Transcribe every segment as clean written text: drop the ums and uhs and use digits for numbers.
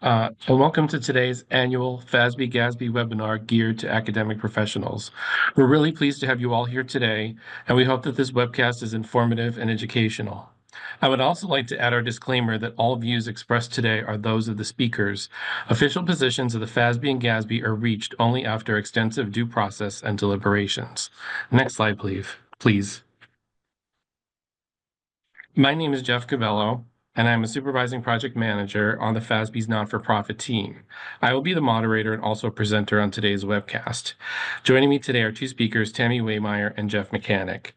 And welcome to today's annual FASB-GASB webinar geared to academic professionals. We're really pleased to have you all here today, and we hope that this webcast is informative and educational. I would also like to add our disclaimer that all views expressed today are those of the speakers. Official positions of the FASB and GASB are reached only after extensive due process and deliberations. Next slide, please. My name is Jeff Cabello, and I'm a supervising project manager on the FASB's not-for-profit team. I will be the moderator and also a presenter on today's webcast. Joining me today are two speakers, Tammy Waymeyer and Jeff Mechanic.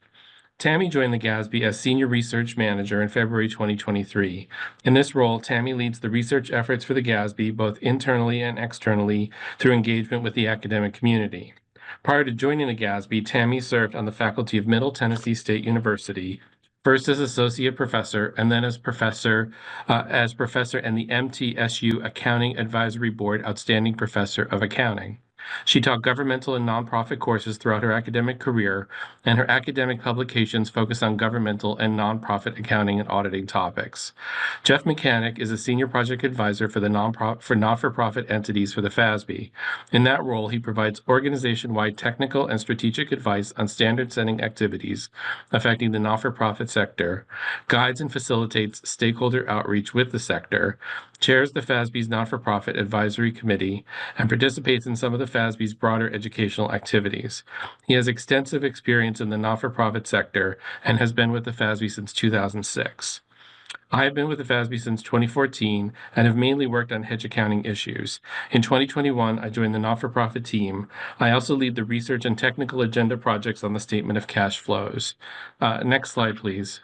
Tammy joined the GASB as Senior Research Manager in February 2023. In this role, Tammy leads the research efforts for the GASB, both internally and externally, through engagement with the academic community. Prior to joining the GASB, Tammy served on the faculty of Middle Tennessee State University, first as associate professor and then as professor and the MTSU Accounting Advisory Board Outstanding Professor of Accounting. She taught governmental and nonprofit courses throughout her academic career, and her academic publications focus on governmental and nonprofit accounting and auditing topics. Jeff Mechanic is a senior project advisor for the not-for-profit entities for the FASB. In that role, he provides organization-wide technical and strategic advice on standard-setting activities affecting the not-for-profit sector, guides and facilitates stakeholder outreach with the sector, chairs the FASB's not-for-profit advisory committee, and participates in some of the FASB's broader educational activities. He has extensive experience in the not-for-profit sector and has been with the FASB since 2006. I have been with the FASB since 2014 and have mainly worked on hedge accounting issues. In 2021, I joined the not-for-profit team. I also lead the research and technical agenda projects on the statement of cash flows. Next slide, please.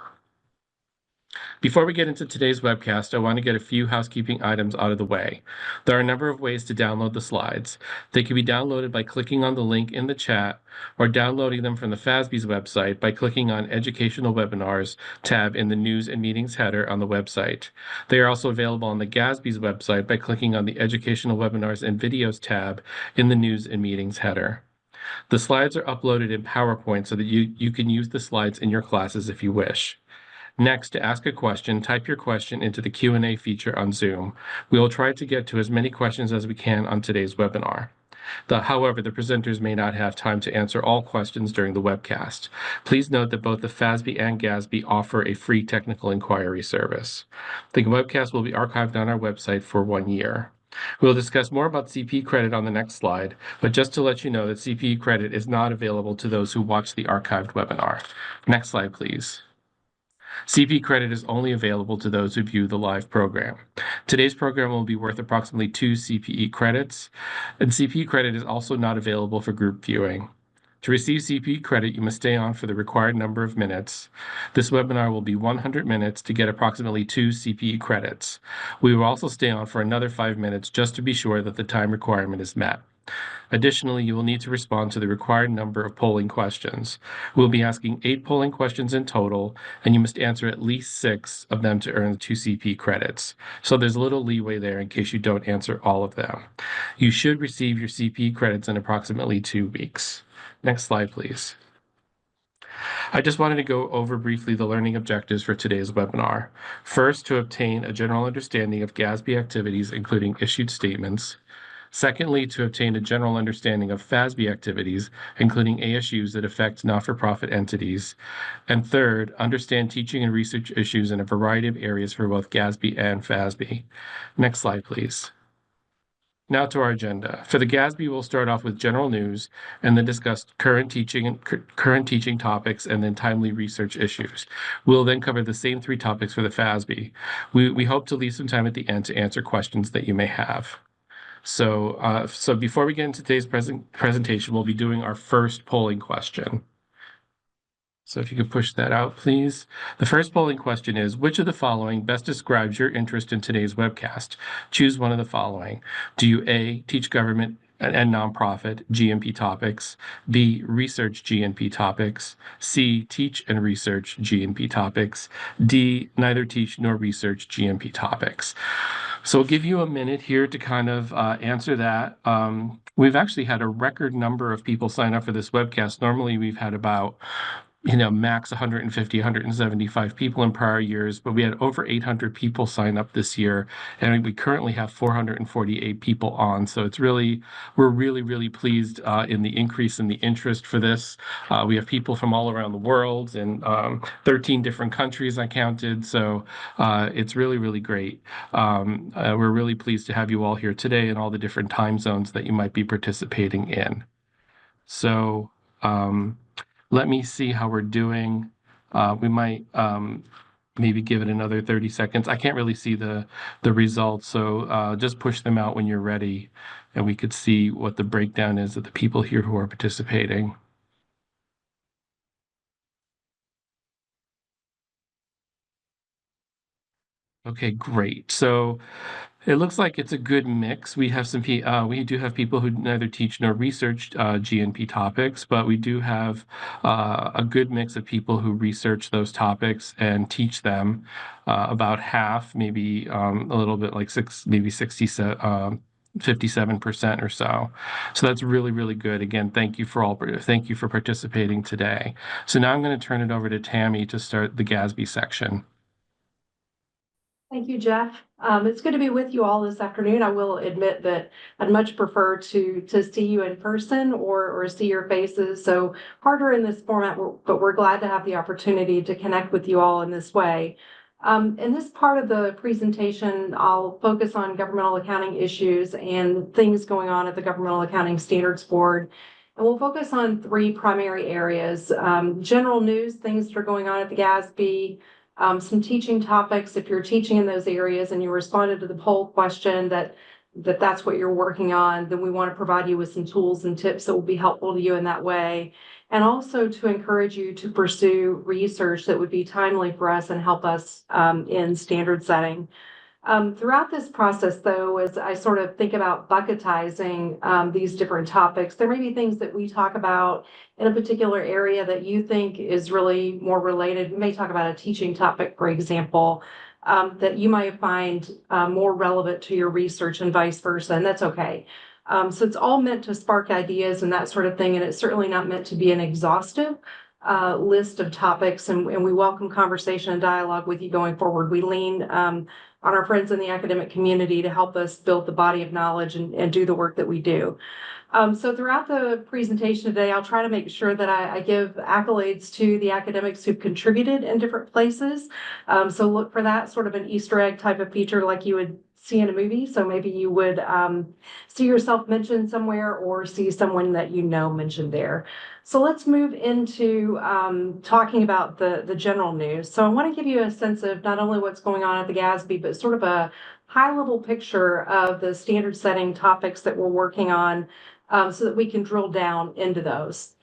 Before we get into today's webcast, I want to get a few housekeeping items out of the way. There are a number of ways to download the slides. They can be downloaded by clicking on the link in the chat or downloading them from the FASB's website by clicking on Educational Webinars tab in the News and Meetings header on the website. They are also available on the GASB's website by clicking on the Educational Webinars and Videos tab in the News and Meetings header. The slides are uploaded in PowerPoint so that you can use the slides in your classes if you wish. Next, to ask a question, type your question into the Q&A feature on Zoom. We will try to get to as many questions as we can on today's webinar. However, the presenters may not have time to answer all questions during the webcast. Please note that both the FASB and GASB offer a free technical inquiry service. The webcast will be archived on our website for 1 year. We'll discuss more about CPE credit on the next slide, but just to let you know that CPE credit is not available to those who watch the archived webinar. Next slide, please. CPE credit is only available to those who view the live program. Today's program will be worth approximately 2 CPE credits, and CPE credit is also not available for group viewing. To receive CPE credit, you must stay on for the required number of minutes. This webinar will be 100 minutes to get approximately 2 CPE credits. We will also stay on for another 5 minutes just to be sure that the time requirement is met. Additionally, you will need to respond to the required number of polling questions. We'll be asking 8 polling questions in total, and you must answer at least 6 of them to earn the 2 CP credits. So there's a little leeway there in case you don't answer all of them. You should receive your CP credits in approximately 2 weeks. Next slide, please. I just wanted to go over briefly the learning objectives for today's webinar. First, to obtain a general understanding of GASB activities, including issued statements. Secondly, to obtain a general understanding of FASB activities, including ASUs that affect not-for-profit entities. And third, understand teaching and research issues in a variety of areas for both GASB and FASB. Next slide, please. Now to our agenda. For the GASB, we'll start off with general news and then discuss current teaching topics and then timely research issues. We'll then cover the same 3 topics for the FASB. We hope to leave some time at the end to answer questions that you may have. So before we get into today's presentation, we'll be doing our first polling question. So if you could push that out, please. The first polling question is, which of the following best describes your interest in today's webcast? Choose one of the following. Do you A, teach government and nonprofit GNP topics, B, research GNP topics, C, teach and research GNP topics, D, neither teach nor research GNP topics? So I'll give you a minute here to kind of answer that. We've actually had a record number of people sign up for this webcast. Normally we've had about max 150, 175 people in prior years, but we had over 800 people sign up this year, and we currently have 448 people on. So we're really, really pleased in the increase in the interest for this. We have people from all around the world and 13 different countries I counted. So it's really, really great. We're really pleased to have you all here today and all the different time zones that you might be participating in. So let me see how we're doing. We might maybe give it another 30 seconds. I can't really see the results, so just push them out when you're ready, and we could see what the breakdown is of the people here who are participating. Okay, great. So it looks like it's a good mix. We do have people who neither teach nor research GNP topics, but we do have a good mix of people who research those topics and teach them. About half, maybe a little bit like 57% or so. So that's really, really good. Again, thank you for participating today. So now I'm going to turn it over to Tammy to start the GASB section. Thank you, Jeff. It's good to be with you all this afternoon. I will admit that I'd much prefer to see you in person or see your faces. So harder in this format, but we're glad to have the opportunity to connect with you all in this way. In this part of the presentation, I'll focus on governmental accounting issues and things going on at the Governmental Accounting Standards Board. And we'll focus on three primary areas: general news, things that are going on at the GASB, some teaching topics. If you're teaching in those areas and you responded to the poll question that's what you're working on, then we want to provide you with some tools and tips that will be helpful to you in that way. And also to encourage you to pursue research that would be timely for us and help us in standard setting. Throughout this process, though, as I sort of think about bucketizing these different topics, there may be things that we talk about in a particular area that you think is really more related. We may talk about a teaching topic, for example, that you might find more relevant to your research and vice versa, and that's okay. So it's all meant to spark ideas and that sort of thing, and it's certainly not meant to be an exhaustive list of topics, and we welcome conversation and dialogue with you going forward. We lean on our friends in the academic community to help us build the body of knowledge and do the work that we do. So throughout the presentation today, I'll try to make sure that I give accolades to the academics who've contributed in different places. So look for that sort of an Easter egg type of feature like you would see in a movie. So maybe you would see yourself mentioned somewhere or see someone that you know mentioned there. So let's move into talking about the general news. So I want to give you a sense of not only what's going on at the GASB, but sort of a high-level picture of the standard setting topics that we're working on so that we can drill down into those.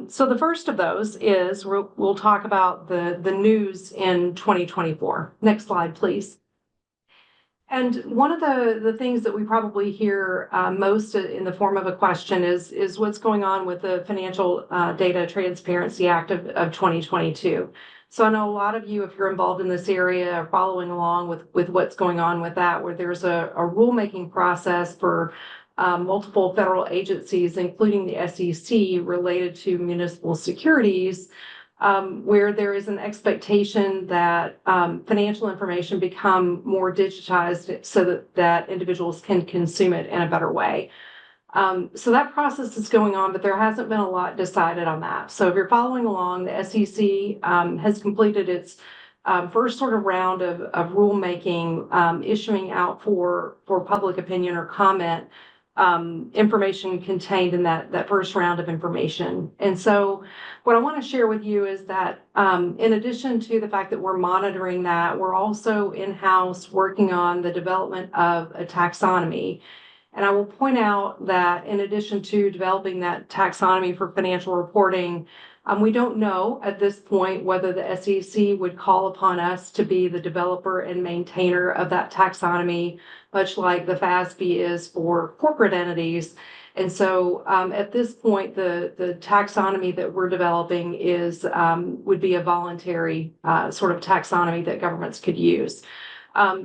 So the first of those is we'll talk about the news in 2024. Next slide, please. And one of the things that we probably hear most in the form of a question is what's going on with the Financial Data Transparency Act of 2022. So I know a lot of you, if you're involved in this area, are following along with what's going on with that, where there's a rulemaking process for multiple federal agencies, including the SEC, related to municipal securities, where there is an expectation that financial information become more digitized so that individuals can consume it in a better way. So that process is going on, but there hasn't been a lot decided on that. So if you're following along, the SEC has completed its first sort of round of rulemaking, issuing out for public opinion or comment information contained in that first round of information. And so what I want to share with you is that in addition to the fact that we're monitoring that, we're also in-house working on the development of a taxonomy. And I will point out that in addition to developing that taxonomy for financial reporting, we don't know at this point whether the SEC would call upon us to be the developer and maintainer of that taxonomy, much like the FASB is for corporate entities. And so at this point, the taxonomy that we're developing would be a voluntary sort of taxonomy that governments could use.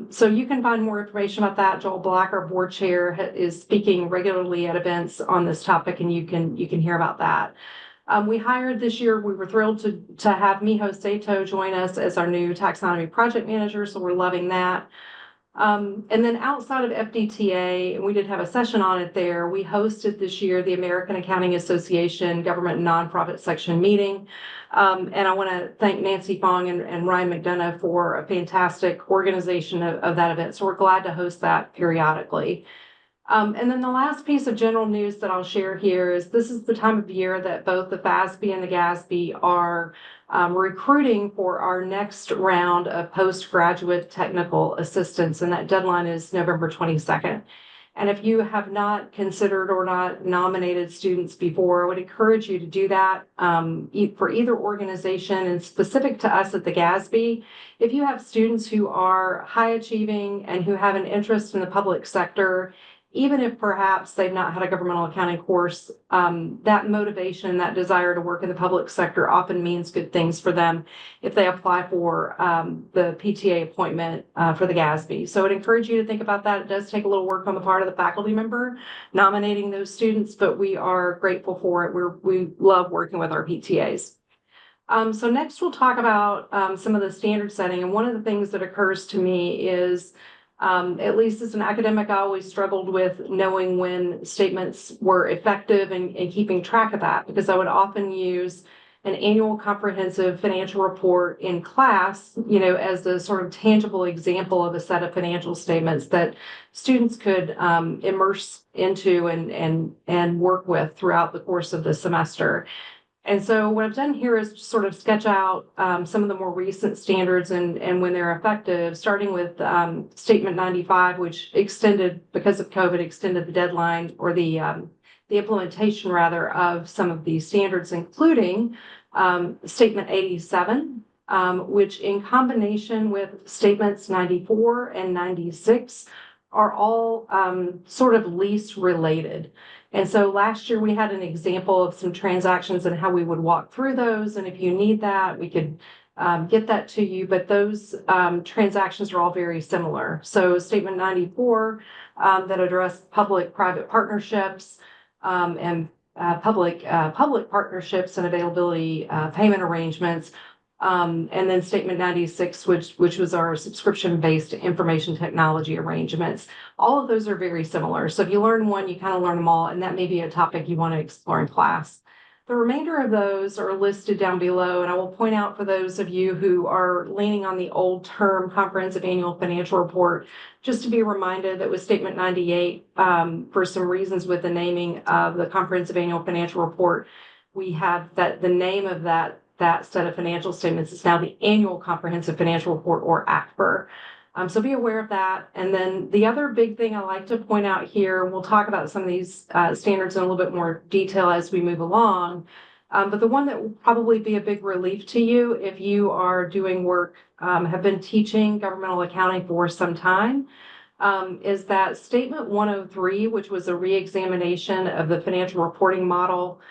So you can find more information about that. Joel Black, our board chair, is speaking regularly at events on this topic, and you can hear about that. We hired this year, we were thrilled to have Miho Sato join us as our new taxonomy project manager, so we're loving that. And then outside of FDTA, and we did have a session on it there, we hosted this year the American Accounting Association Government Nonprofit Section meeting. And I want to thank Nancy Fong and Ryan McDonough for a fantastic organization of that event. So we're glad to host that periodically. And then the last piece of general news that I'll share here is this is the time of year that both the FASB and the GASB are recruiting for our next round of postgraduate technical assistance, and that deadline is November 22nd. And if you have not considered or not nominated students before, I would encourage you to do that for either organization, and specific to us at the GASB. If you have students who are high achieving and who have an interest in the public sector, even if perhaps they've not had a governmental accounting course, that motivation, that desire to work in the public sector often means good things for them if they apply for the PTA appointment for the GASB. So I'd encourage you to think about that. It does take a little work on the part of the faculty member nominating those students, but we are grateful for it. We love working with our PTAs. So next we'll talk about some of the standard setting. And one of the things that occurs to me is at least as an academic, I always struggled with knowing when statements were effective and keeping track of that, because I would often use an annual comprehensive financial report in class, as a sort of tangible example of a set of financial statements that students could immerse into and work with throughout the course of the semester. And so what I've done here is sort of sketch out some of the more recent standards and when they're effective, starting with Statement 95, which extended, because of COVID, extended the deadline, or the implementation rather, of some of these standards, including Statement 87, which in combination with Statements 94 and 96 are all sort of lease related. And so last year we had an example of some transactions and how we would walk through those. And if you need that, we could get that to you. But those transactions are all very similar. So Statement 94 that address public-private partnerships and public partnerships and availability payment arrangements. And then Statement 96, which was our subscription-based information technology arrangements. All of those are very similar. So if you learn one, you kind of learn them all, and that may be a topic you want to explore in class. The remainder of those are listed down below, and I will point out for those of you who are leaning on the old term comprehensive annual financial report, just to be reminded that with Statement 98, for some reasons with the naming of the comprehensive annual financial report, we have that the name of that set of financial statements is now the Annual Comprehensive Financial Report, or ACFR. So be aware of that. And then the other big thing I like to point out here, we'll talk about some of these standards in a little bit more detail as we move along, but the one that will probably be a big relief to you if you are doing work, have been teaching governmental accounting for some time, is that Statement 103, which was a re-examination of the financial reporting model,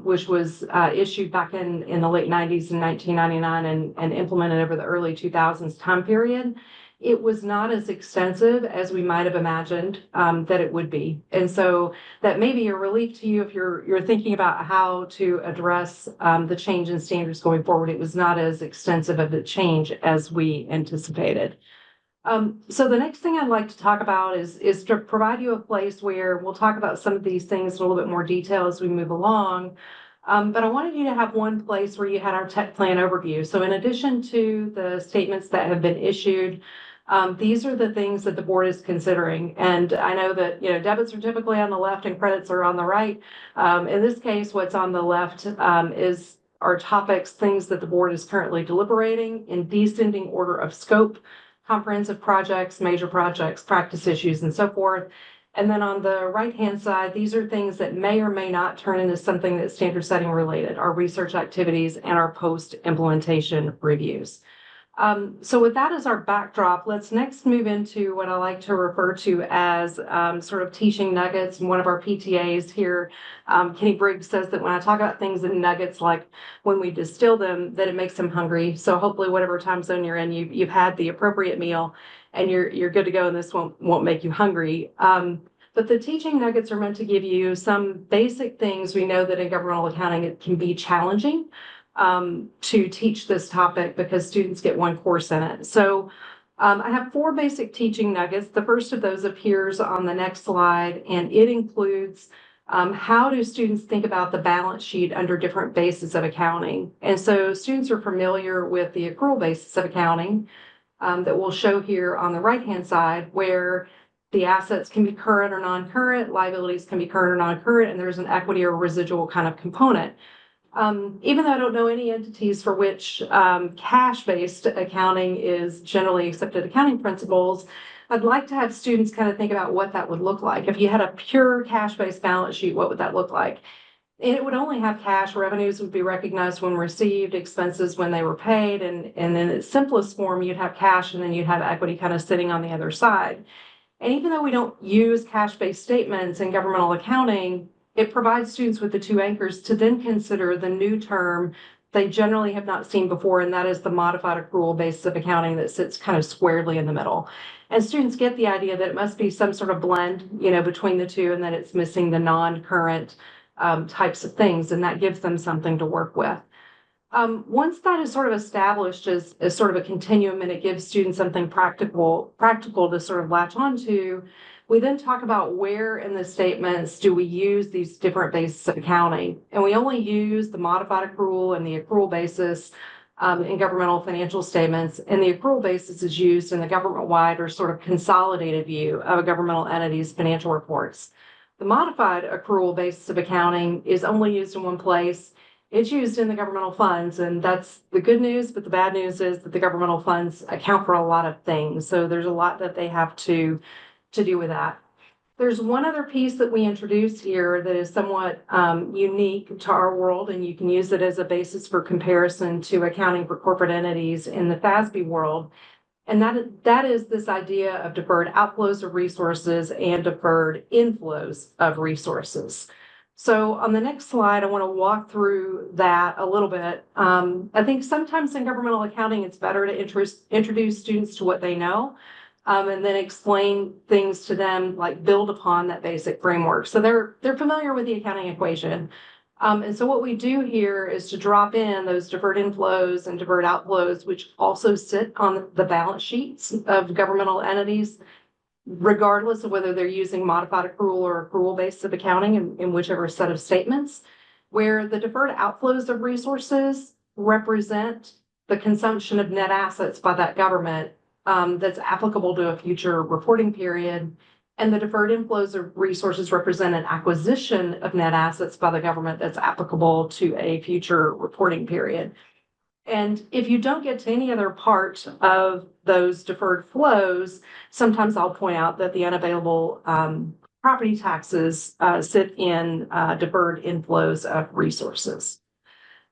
which was issued back in the late 90s in 1999 and implemented over the early 2000s time period. It was not as extensive as we might have imagined that it would be. And so that may be a relief to you if you're thinking about how to address the change in standards going forward. It was not as extensive of a change as we anticipated. So the next thing I'd like to talk about is to provide you a place where we'll talk about some of these things in a little bit more detail as we move along. But I wanted you to have one place where you had our tech plan overview. So in addition to the statements that have been issued, these are the things that the board is considering. And I know that, debits are typically on the left and credits are on the right. In this case, what's on the left is our topics, things that the board is currently deliberating in descending order of scope: comprehensive projects, major projects, practice issues, and so forth. And then on the right-hand side, these are things that may or may not turn into something that's standard setting related: our research activities and our post-implementation reviews. So with that as our backdrop, let's next move into what I like to refer to as sort of teaching nuggets. And one of our PTAs here, Kenny Briggs, says that when I talk about things in nuggets, like when we distill them, that it makes them hungry. So hopefully whatever time zone you're in, you've had the appropriate meal and you're good to go, and this won't make you hungry. But the teaching nuggets are meant to give you some basic things. We know that in governmental accounting, it can be challenging to teach this topic because students get one course in it. So I have 4 basic teaching nuggets. The first of those appears on the next slide, and it includes how do students think about the balance sheet under different bases of accounting. And so students are familiar with the accrual basis of accounting that we'll show here on the right-hand side, where the assets can be current or non-current, liabilities can be current or non-current, and there's an equity or residual kind of component. Even though I don't know any entities for which cash-based accounting is generally accepted accounting principles, I'd like to have students kind of think about what that would look like. If you had a pure cash-based balance sheet, what would that look like? And it would only have cash. Revenues would be recognized when received, expenses when they were paid, and in its simplest form, you'd have cash and then you'd have equity kind of sitting on the other side. And even though we don't use cash-based statements in governmental accounting, it provides students with the 2 anchors to then consider the new term they generally have not seen before, and that is the modified accrual basis of accounting that sits kind of squarely in the middle. And students get the idea that it must be some sort of blend, between the two, and that it's missing the non-current types of things, and that gives them something to work with. Once that is sort of established as sort of a continuum, and it gives students something practical to sort of latch onto, we then talk about where in the statements do we use these different bases of accounting. And we only use the modified accrual and the accrual basis in governmental financial statements. And the accrual basis is used in the government-wide or sort of consolidated view of a governmental entity's financial reports. The modified accrual basis of accounting is only used in one place. It's used in the governmental funds, and that's the good news, but the bad news is that the governmental funds account for a lot of things. So there's a lot that they have to do with that. There's one other piece that we introduced here that is somewhat unique to our world, and you can use it as a basis for comparison to accounting for corporate entities in the FASB world. And that is this idea of deferred outflows of resources and deferred inflows of resources. So on the next slide, I want to walk through that a little bit. I think sometimes in governmental accounting, it's better to introduce students to what they know, and then explain things to them, like build upon that basic framework. So they're familiar with the accounting equation. And so what we do here is to drop in those deferred inflows and deferred outflows, which also sit on the balance sheets of governmental entities, regardless of whether they're using modified accrual or accrual basis of accounting in whichever set of statements, where the deferred outflows of resources represent the consumption of net assets by that government that's applicable to a future reporting period. And the deferred inflows of resources represent an acquisition of net assets by the government that's applicable to a future reporting period. And if you don't get to any other part of those deferred flows, sometimes I'll point out that the unavailable property taxes sit in deferred inflows of resources.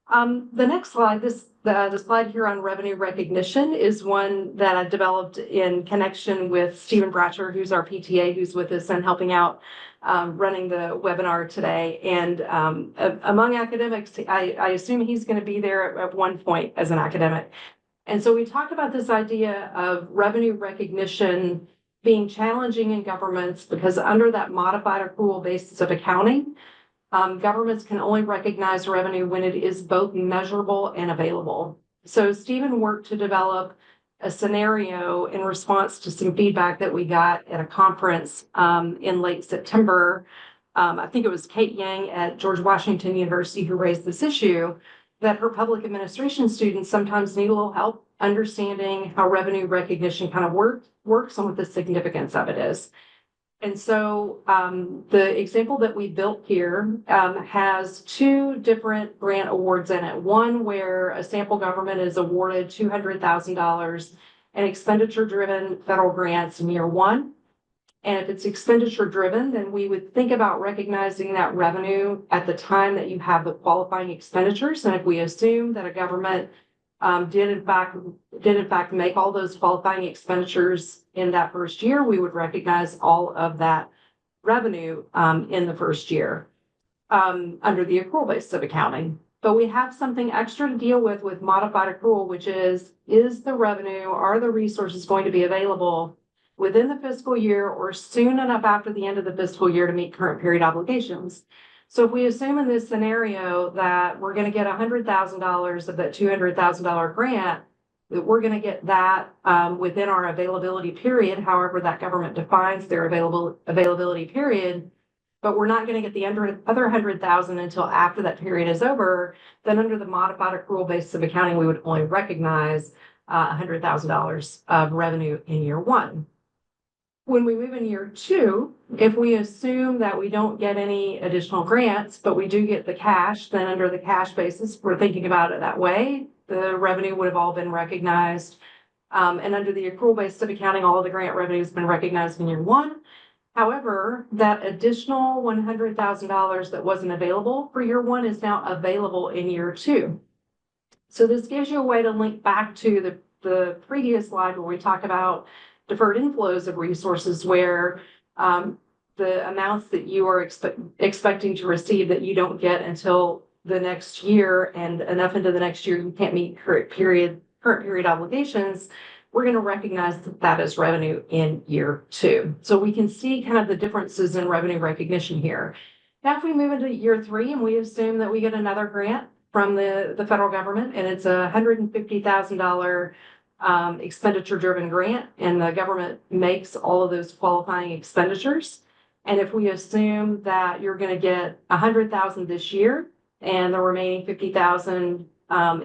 The next slide, the slide here on revenue recognition is one that I developed in connection with Stephen Bratcher, who's our PTA, who's with us and helping out running the webinar today. And among academics, I assume he's going to be there at one point as an academic. And so we talk about this idea of revenue recognition being challenging in governments because under that modified accrual basis of accounting, governments can only recognize revenue when it is both measurable and available. So Stephen worked to develop a scenario in response to some feedback that we got at a conference in late September. I think it was Kate Yang at George Washington University who raised this issue, that her public administration students sometimes need a little help understanding how revenue recognition kind of works and what the significance of it is. And so the example that we built here has 2 different grant awards in it. One where a sample government is awarded $200,000 in expenditure-driven federal grants in year 1. And if it's expenditure-driven, then we would think about recognizing that revenue at the time that you have the qualifying expenditures. And if we assume that a government did in fact make all those qualifying expenditures in that first year, we would recognize all of that revenue in the first year under the accrual basis of accounting. But we have something extra to deal with modified accrual, which is the revenue, are the resources going to be available within the fiscal year or soon enough after the end of the fiscal year to meet current period obligations. So if we assume in this scenario that we're going to get $100,000 of that $200,000 grant, that we're going to get that within our availability period, however that government defines their availability period, but we're not going to get the other 100,000 until after that period is over, then under the modified accrual basis of accounting, we would only recognize $100,000 of revenue in year one. When we move in year two, if we assume that we don't get any additional grants, but we do get the cash, then under the cash basis, we're thinking about it that way. The revenue would have all been recognized. And under the accrual basis of accounting, all of the grant revenue has been recognized in year one. However, that additional $100,000 that wasn't available for year one is now available in year two. So this gives you a way to link back to the previous slide where we talk about deferred inflows of resources, where the amounts that you are expecting to receive that you don't get until the next year, and enough into the next year you can't meet current period obligations, we're going to recognize that as revenue in year two. So we can see kind of the differences in revenue recognition here. Now, if we move into year three and we assume that we get another grant from the federal government, and it's a $150,000 expenditure-driven grant, and the government makes all of those qualifying expenditures. And if we assume that you're going to get 100,000 this year, and the remaining 50,000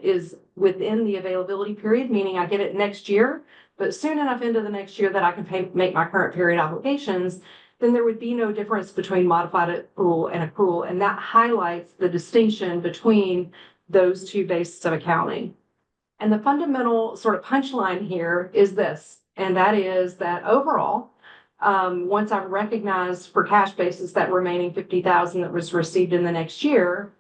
is within the availability period, meaning I get it next year, but soon enough into the next year that I can make my current period obligations, then there would be no difference between modified accrual and accrual, and that highlights the distinction between those two bases of accounting. And the fundamental sort of punchline here is this, and that is that overall, once I've recognized for cash basis that remaining 50,000 that was received in the next year,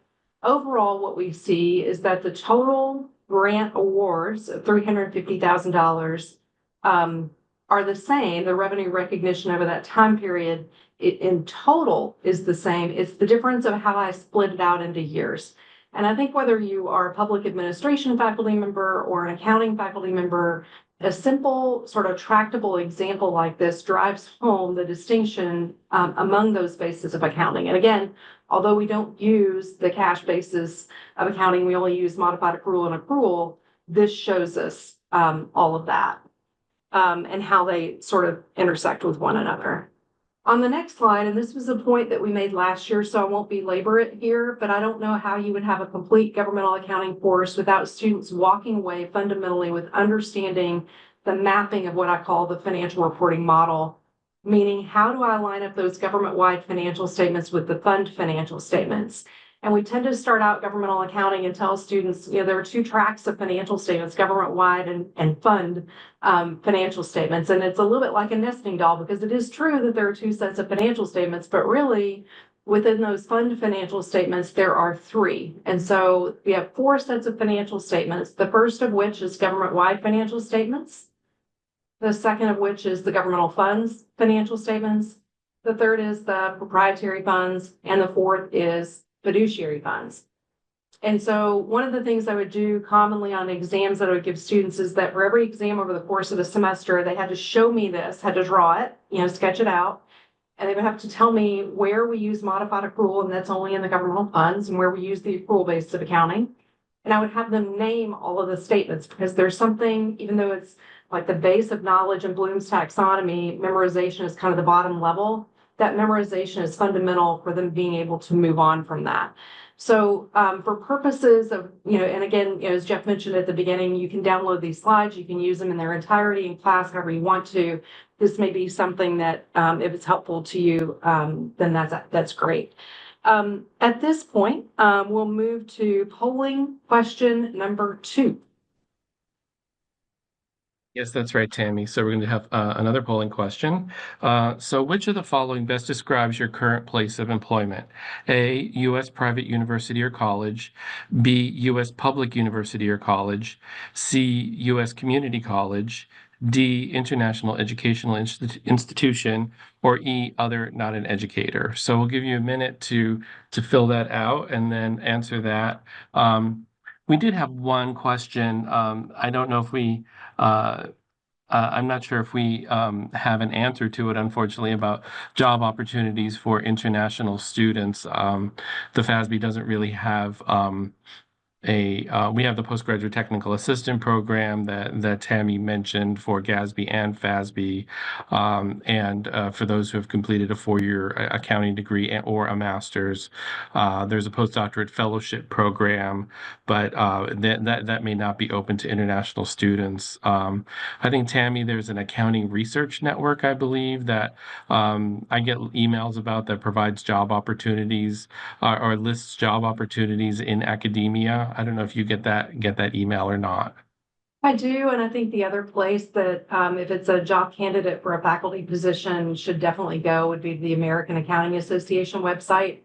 overall what we see is that the total grant awards of $350,000 are the same. The revenue recognition over that time period in total is the same. It's the difference of how I split it out into years. And I think whether you are a public administration faculty member or an accounting faculty member, a simple sort of tractable example like this drives home the distinction among those bases of accounting. And again, although we don't use the cash basis of accounting, we only use modified accrual and accrual, this shows us all of that and how they sort of intersect with one another. On the next slide, and this was a point that we made last year, so I won't belabor it here, but I don't know how you would have a complete governmental accounting course without students walking away fundamentally with understanding the mapping of what I call the financial reporting model, meaning how do I line up those government-wide financial statements with the fund financial statements? And we tend to start out governmental accounting and tell students, there are two tracks of financial statements, government-wide and fund financial statements. And it's a little bit like a nesting doll, because it is true that there are two sets of financial statements, but really within those fund financial statements, there are three. And so we have four sets of financial statements, the first of which is government-wide financial statements, the second of which is the governmental funds financial statements, the third is the proprietary funds, and the fourth is fiduciary funds. And so one of the things I would do commonly on exams that I would give students is that for every exam over the course of the semester, they had to show me this, had to draw it, sketch it out. And they would have to tell me where we use modified accrual, and that's only in the governmental funds, and where we use the accrual basis of accounting. And I would have them name all of the statements, because there's something, even though it's like the base of knowledge in Bloom's taxonomy, memorization is kind of the bottom level. That memorization is fundamental for them being able to move on from that. So for purposes of, and again, as Jeff mentioned at the beginning, you can download these slides, you can use them in their entirety in class, however you want to. This may be something that if it's helpful to you, then that's great. At this point, we'll move to polling question number 2. Yes, that's right, Tammy. So we're going to have another polling question. So which of the following best describes your current place of employment? A, U.S. private university or college. B, U.S. public university or college. C, U.S. community college. D, international educational institution. Or E, other, not an educator. So we'll give you a minute to fill that out and then answer that. We did have one question. I don't know if we I'm not sure if we have an answer to it, unfortunately, about job opportunities for international students. The FASB doesn't really have we have the postgraduate technical assistant program that Tammy mentioned for GASB and FASB, and for those who have completed a 4-year accounting degree or a master's. There's a postdoctorate fellowship program, but that may not be open to international students. I think, Tammy, there's an accounting research network, I believe, that I get emails about, that provides job opportunities or lists job opportunities in academia. I don't know if you get that email or not. I do, and I think the other place that, if it's a job candidate for a faculty position, should definitely go would be the American Accounting Association website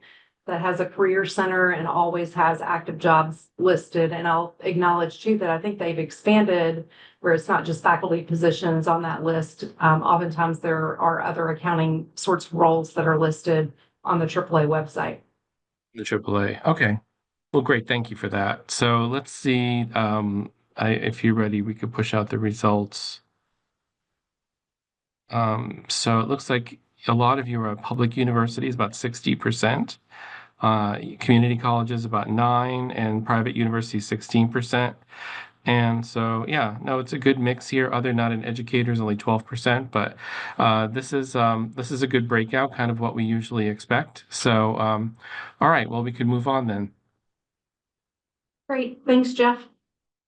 that has a career center and always has active jobs listed. And I'll acknowledge too that I think they've expanded where it's not just faculty positions on that list. Oftentimes there are other accounting sorts of roles that are listed on the AAA website. The AAA. Okay. Well, great. Thank you for that. So let's see. If you're ready, we could push out the results. So it looks like a lot of you are at public universities, about 60%. Community colleges, about 9%, and private universities, 16%. And so, yeah, no, it's a good mix here. Other non-educators, only 12%, but this is a good breakout, kind of what we usually expect. So, all right, well, we could move on then. Great, thanks, Jeff.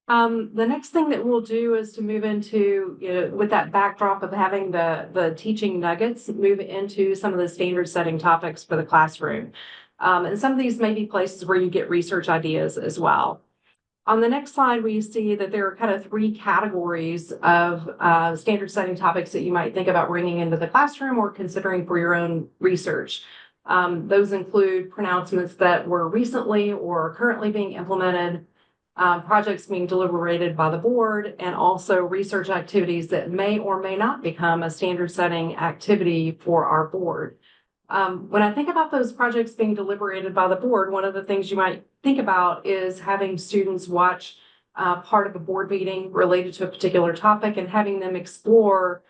The next thing that we'll do is to move into, with that backdrop of having the teaching nuggets, move into some of the standard setting topics for the classroom. And some of these may be places where you get research ideas as well. On the next slide, we see that there are kind of 3 categories of standard setting topics that you might think about bringing into the classroom or considering for your own research. Those include pronouncements that were recently or currently being implemented, projects being deliberated by the board, and also research activities that may or may not become a standard setting activity for our board. When I think about those projects being deliberated by the board, one of the things you might think about is having students watch part of a board meeting related to a particular topic and having them explore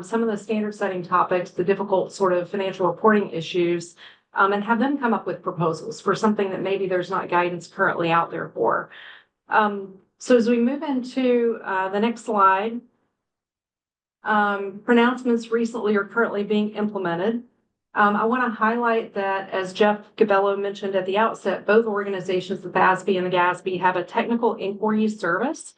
some of the standard setting topics, the difficult sort of financial reporting issues, and have them come up with proposals for something that maybe there's not guidance currently out there for. So as we move into the next slide, pronouncements recently or currently being implemented. I want to highlight that, as Jeff Gabello mentioned at the outset, both organizations, the FASB and the GASB, have a technical inquiry service.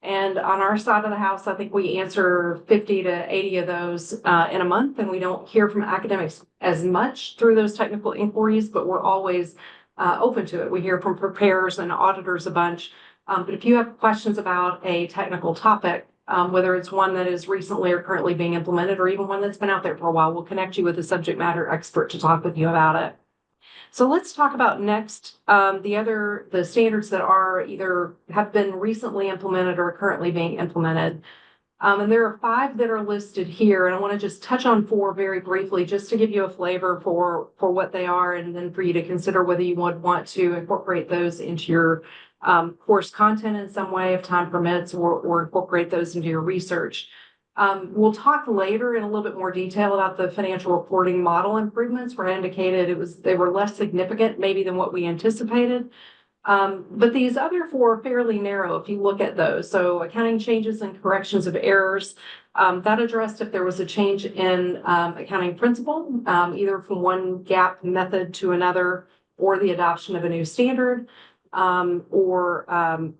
And on our side of the house, I think we answer 50 to 80 of those in a month, and we don't hear from academics as much through those technical inquiries, but we're always open to it. We hear from preparers and auditors a bunch. But if you have questions about a technical topic, whether it's one that is recently or currently being implemented, or even one that's been out there for a while, we'll connect you with a subject matter expert to talk with you about it. So let's talk about next the standards that are either have been recently implemented or currently being implemented. And there are 5 that are listed here, and I want to just touch on 4 very briefly, just to give you a flavor for what they are, and then for you to consider whether you would want to incorporate those into your course content in some way, if time permits, or incorporate those into your research. We'll talk later in a little bit more detail about the financial reporting model improvements, where I indicated they were less significant maybe than what we anticipated. But these other 4 are fairly narrow if you look at those. So accounting changes and corrections of errors, that addressed if there was a change in accounting principle, either from one GAAP method to another, or the adoption of a new standard, or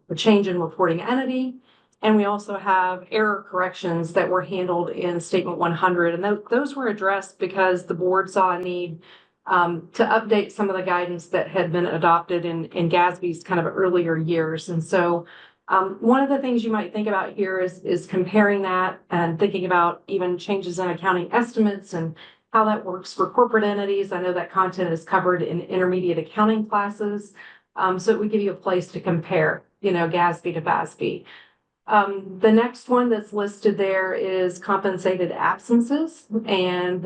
a change in reporting entity. And we also have error corrections that were handled in Statement 100. And those were addressed because the board saw a need to update some of the guidance that had been adopted in GASB's kind of earlier years. And so one of the things you might think about here is comparing that and thinking about even changes in accounting estimates and how that works for corporate entities. I know that content is covered in intermediate accounting classes. So it would give you a place to compare, GASB to FASB. The next one that's listed there is compensated absences. And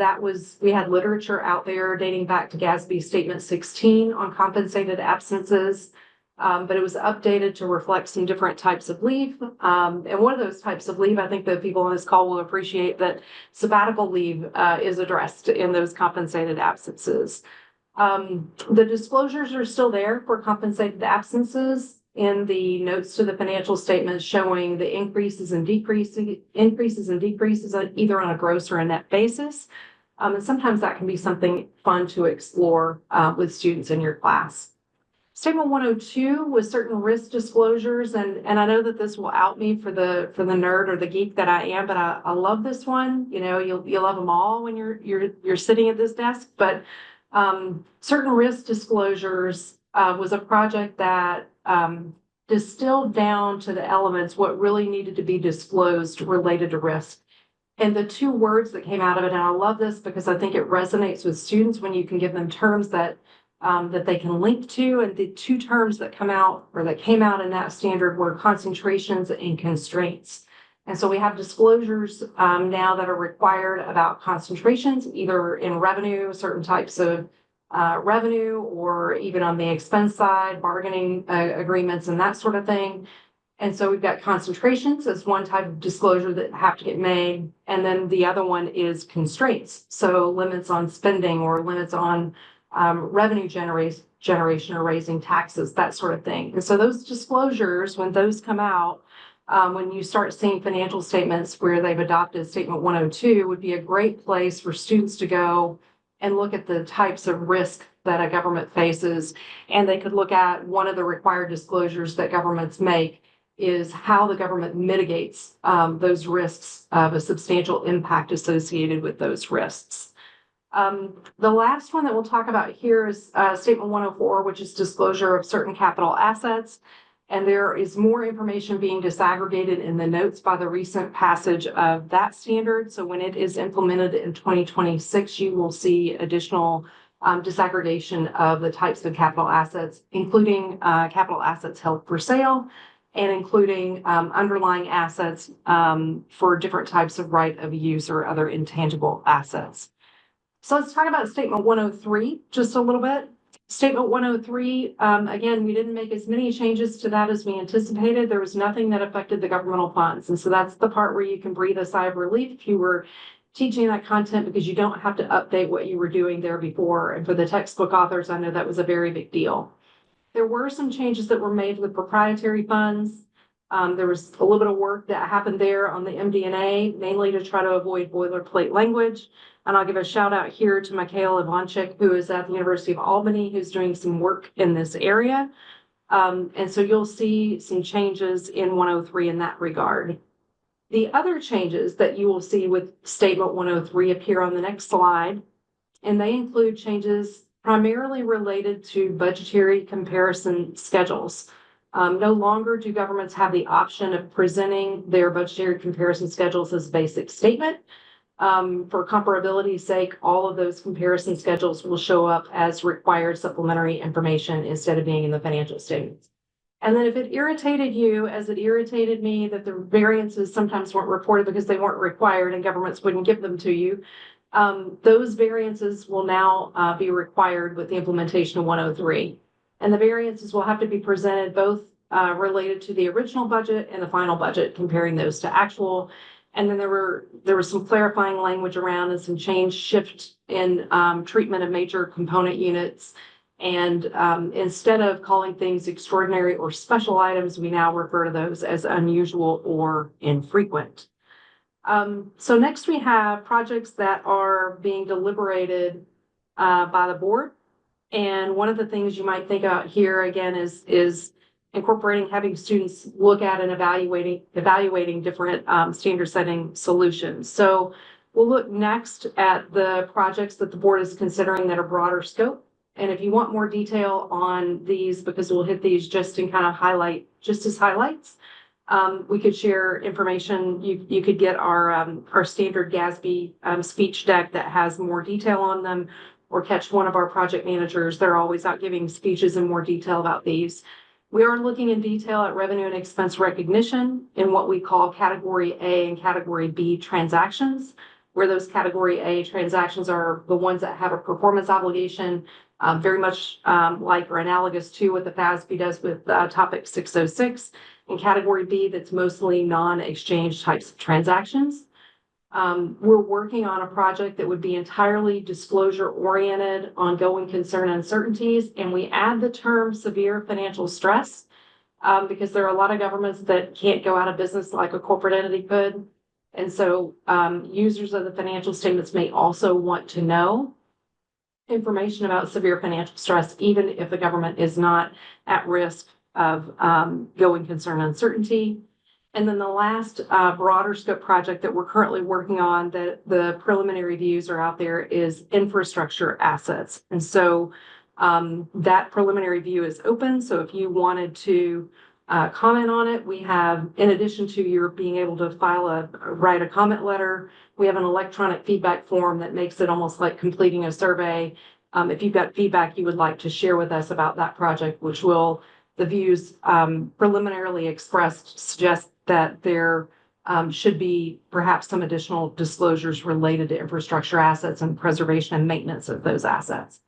we had literature out there dating back to GASB Statement 16 on compensated absences. but it was updated to reflect some different types of leave. And one of those types of leave, I think the people on this call will appreciate that sabbatical leave is addressed in those compensated absences. The disclosures are still there for compensated absences in the notes to the financial statements, showing the increases and decreases either on a gross or a net basis. And sometimes that can be something fun to explore with students in your class. Statement 102 was certain risk disclosures, and I know that this will out me for the nerd or the geek that I am, but I love this one. You know, you'll love them all when you're sitting at this desk. But certain risk disclosures was a project that distilled down to the elements what really needed to be disclosed related to risk. And the two words that came out of it, and I love this because I think it resonates with students when you can give them terms that they can link to. And the two terms that come out or that came out in that standard were concentrations and constraints. And so we have disclosures now that are required about concentrations, either in revenue, certain types of revenue, or even on the expense side, bargaining agreements and that sort of thing. And so we've got concentrations as one type of disclosure that have to get made. And then the other one is constraints. So limits on spending or limits on revenue generation or raising taxes, that sort of thing. And so those disclosures, when those come out, when you start seeing financial statements where they've adopted statement 102, would be a great place for students to go and look at the types of risk that a government faces. And they could look at one of the required disclosures that governments make is how the government mitigates those risks of a substantial impact associated with those risks. The last one that we'll talk about here is statement 104, which is disclosure of certain capital assets. And there is more information being disaggregated in the notes by the recent passage of that standard. So when it is implemented in 2026, you will see additional disaggregation of the types of capital assets, including capital assets held for sale, and including underlying assets for different types of right of use or other intangible assets. So let's talk about statement 103 just a little bit. Statement 103, again, we didn't make as many changes to that as we anticipated. There was nothing that affected the governmental funds. And so that's the part where you can breathe a sigh of relief if you were teaching that content, because you don't have to update what you were doing there before. And for the textbook authors, I know that was a very big deal. There were some changes that were made with proprietary funds. There was a little bit of work that happened there on the MD&A, mainly to try to avoid boilerplate language. And I'll give a shout out here to Michaela Ivanchik, who is at the University of Albany, who's doing some work in this area. And so you'll see some changes in 103 in that regard. The other changes that you will see with statement 103 appear on the next slide, and they include changes primarily related to budgetary comparison schedules. No longer do governments have the option of presenting their budgetary comparison schedules as basic statement. For comparability's sake, all of those comparison schedules will show up as required supplementary information instead of being in the financial statements. And then if it irritated you, as it irritated me, that the variances sometimes weren't reported because they weren't required and governments wouldn't give them to you, those variances will now be required with the implementation of 103. And the variances will have to be presented both related to the original budget and the final budget, comparing those to actual. And then there was some clarifying language around and some shift in treatment of major component units. And instead of calling things extraordinary or special items, we now refer to those as unusual or infrequent. So next we have projects that are being deliberated by the board. And one of the things you might think about here again is incorporating having students look at and evaluating different standard setting solutions. So we'll look next at the projects that the board is considering that are broader scope. And if you want more detail on these, because we'll hit these just in kind of just as highlights, we could share information. You could get our standard GASB speech deck that has more detail on them, or catch one of our project managers. They're always out giving speeches in more detail about these. We are looking in detail at revenue and expense recognition in what we call category A and category B transactions. where those category A transactions are the ones that have a performance obligation, very much like or analogous to what the FASB does with topic 606. And category B, that's mostly non-exchange types of transactions. We're working on a project that would be entirely disclosure oriented on going concern uncertainties. And we add the term severe financial stress because there are a lot of governments that can't go out of business like a corporate entity could. And so users of the financial statements may also want to know information about severe financial stress, even if the government is not at risk of going concern uncertainty. And then the last broader scope project that we're currently working on, that the preliminary views are out there, is infrastructure assets. And so that preliminary view is open. So if you wanted to comment on it, we have, in addition to your being able to write a comment letter, we have an electronic feedback form that makes it almost like completing a survey. If you've got feedback you would like to share with us about that project, which will, the views preliminarily expressed suggest that there should be perhaps some additional disclosures related to infrastructure assets and preservation and maintenance of those assets.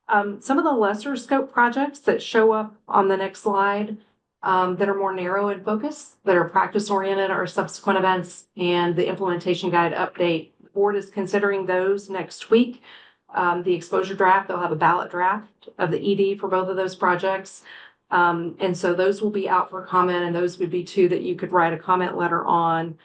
Some of the lesser scope projects that show up on the next slide that are more narrow in focus, that are practice oriented, are subsequent events and the implementation guide update. The board is considering those next week. The exposure draft, they'll have a ballot draft of the ED for both of those projects. And so those will be out for comment, and those would be two that you could write a comment letter on,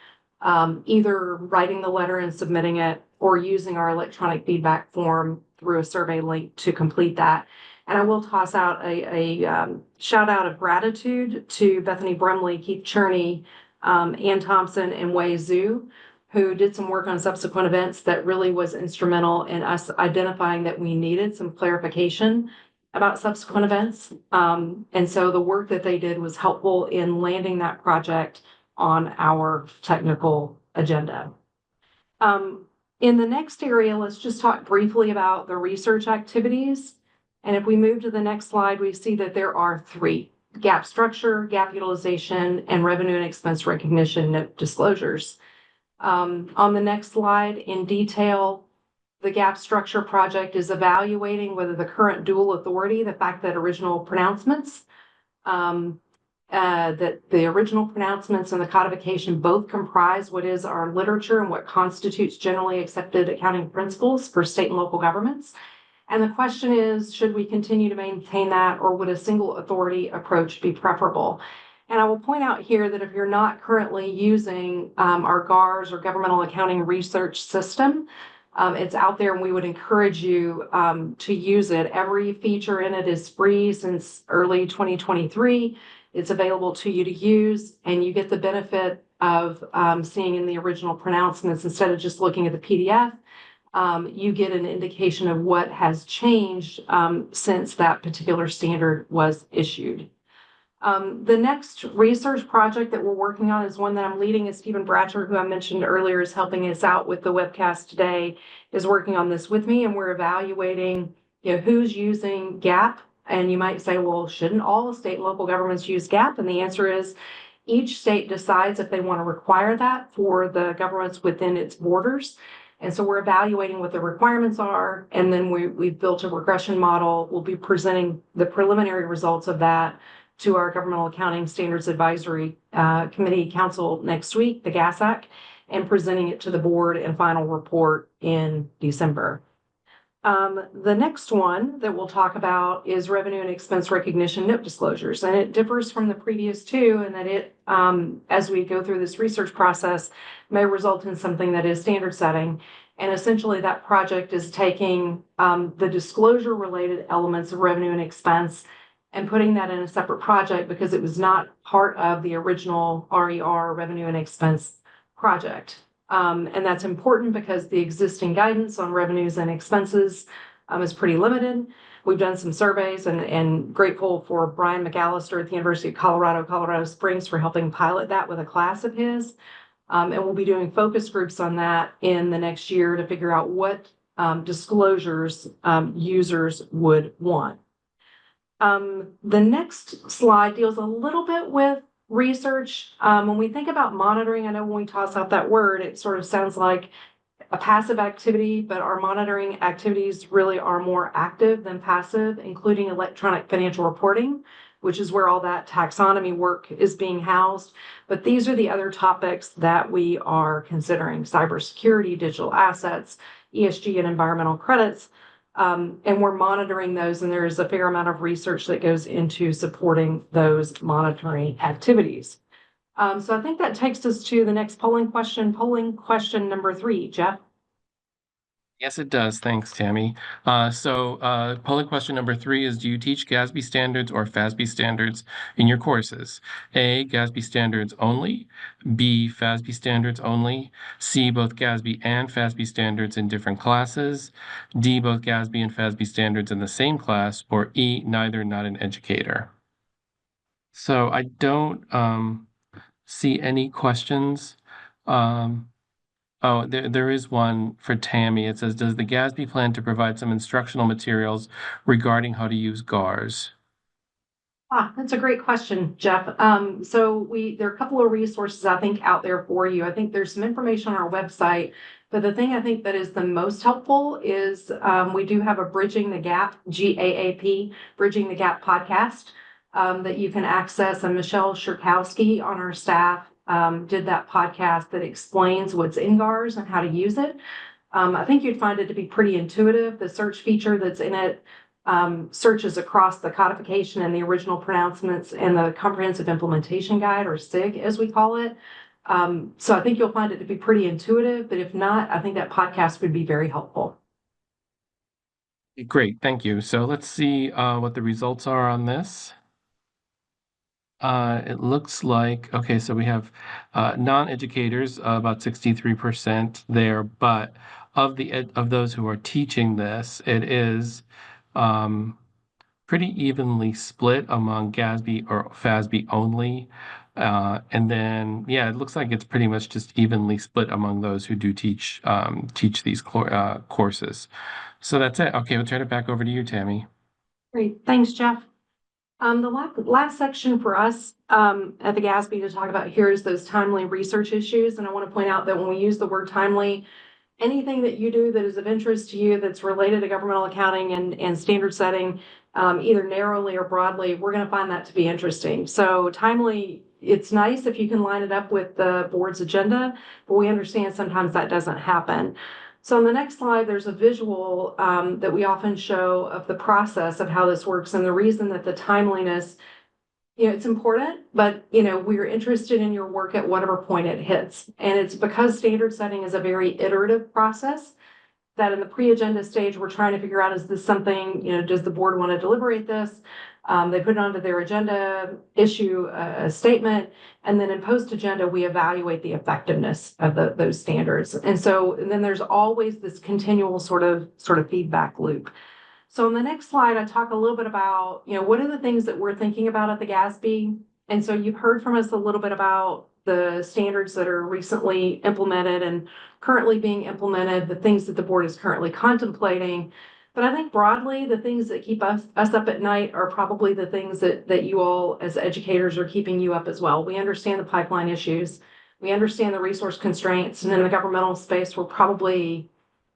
either writing the letter and submitting it or using our electronic feedback form through a survey link to complete that. And I will toss out a shout out of gratitude to Bethany Brumley, Keith Cherney, Ann Thompson, and Wei Zhu, who did some work on subsequent events that really was instrumental in us identifying that we needed some clarification about subsequent events. And so the work that they did was helpful in landing that project on our technical agenda. In the next area, let's just talk briefly about the research activities. And if we move to the next slide, we see that there are three: gap structure, gap utilization, and revenue and expense recognition note disclosures. On the next slide, in detail, the gap structure project is evaluating whether the current dual authority, the fact that original pronouncements, that the original pronouncements and the codification both comprise what is our literature and what constitutes generally accepted accounting principles for state and local governments. And the question is, should we continue to maintain that, or would a single authority approach be preferable? And I will point out here that if you're not currently using our GARS, or Governmental Accounting Research System, it's out there and we would encourage you to use it. Every feature in it is free since early 2023. It's available to you to use, and you get the benefit of seeing in the original pronouncements instead of just looking at the PDF. You get an indication of what has changed since that particular standard was issued. The next research project that we're working on is one that I'm leading, is Stephen Bratcher, who I mentioned earlier is helping us out with the webcast today, is working on this with me, and we're evaluating, who's using GAAP. And you might say, well, shouldn't all state and local governments use GAAP? And the answer is each state decides if they want to require that for the governments within its borders. And so we're evaluating what the requirements are, and then we've built a regression model. We'll be presenting the preliminary results of that to our Governmental Accounting Standards Advisory Committee Council next week, the GASAC, and presenting it to the board and final report in December. The next one that we'll talk about is revenue and expense recognition note disclosures. And it differs from the previous two in that it, as we go through this research process, may result in something that is standard setting. And essentially that project is taking the disclosure related elements of revenue and expense and putting that in a separate project because it was not part of the original RER, revenue and expense project. And that's important because the existing guidance on revenues and expenses is pretty limited. We've done some surveys and grateful for Brian McAllister at the University of Colorado Springs for helping pilot that with a class of his. And we'll be doing focus groups on that in the next year to figure out what disclosures users would want. The next slide deals a little bit with research. When we think about monitoring, I know when we toss out that word, it sort of sounds like a passive activity, but our monitoring activities really are more active than passive, including electronic financial reporting, which is where all that taxonomy work is being housed. But these are the other topics that we are considering: cybersecurity, digital assets, ESG, and environmental credits. And we're monitoring those, and there is a fair amount of research that goes into supporting those monitoring activities. So I think that takes us to the next polling question number 3, Jeff. Yes, it does. Thanks, Tammy. Polling question number 3 is, do you teach GASB standards or FASB standards in your courses? A, GASB standards only. B, FASB standards only. C, both GASB and FASB standards in different classes. D, both GASB and FASB standards in the same class. Or E, neither, not an educator. So I don't see any questions. Oh, there is one for Tammy. It says, does the GASB plan to provide some instructional materials regarding how to use GARs? That's a great question, Jeff. There are a couple of resources I think out there for you. I think there's some information on our website, but the thing I think that is the most helpful is we do have a Bridging the Gap, GAAP, Bridging the Gap podcast that you can access. And Michelle Shirkowski on our staff did that podcast that explains what's in GARs and how to use it. I think you'd find it to be pretty intuitive. The search feature that's in it searches across the codification and the original pronouncements and the Comprehensive Implementation Guide, or SIG as we call it. So I think you'll find it to be pretty intuitive, but if not, I think that podcast would be very helpful. Great, thank you. So let's see what the results are on this. It looks like, okay, so we have non-educators, about 63% there, but of those who are teaching this, it is pretty evenly split among GASB or FASB only. And then, yeah, it looks like it's pretty much just evenly split among those who do teach these courses. So that's it. Okay, we'll turn it back over to you, Tammy. Great, thanks, Jeff. The last section for us at the GASB to talk about here is those timely research issues. And I want to point out that when we use the word timely, anything that you do that is of interest to you that's related to governmental accounting and standard setting, either narrowly or broadly, we're going to find that to be interesting. So timely, it's nice if you can line it up with the board's agenda, but we understand sometimes that doesn't happen. So on the next slide, there's a visual that we often show of the process of how this works, and the reason that the timeliness, it's important, but we're interested in your work at whatever point it hits. And it's because standard setting is a very iterative process that in the pre-agenda stage, we're trying to figure out, is this something, does the board want to deliberate this? They put it onto their agenda, issue a statement, and then in post-agenda, we evaluate the effectiveness of those standards. And then there's always this continual sort of feedback loop. So on the next slide, I talk a little bit about, what are the things that we're thinking about at the GASB? And so you've heard from us a little bit about the standards that are recently implemented and currently being implemented, the things that the board is currently contemplating. But I think broadly, the things that keep us up at night are probably the things that you all as educators are keeping you up as well. We understand the pipeline issues. We understand the resource constraints. And in the governmental space, we're probably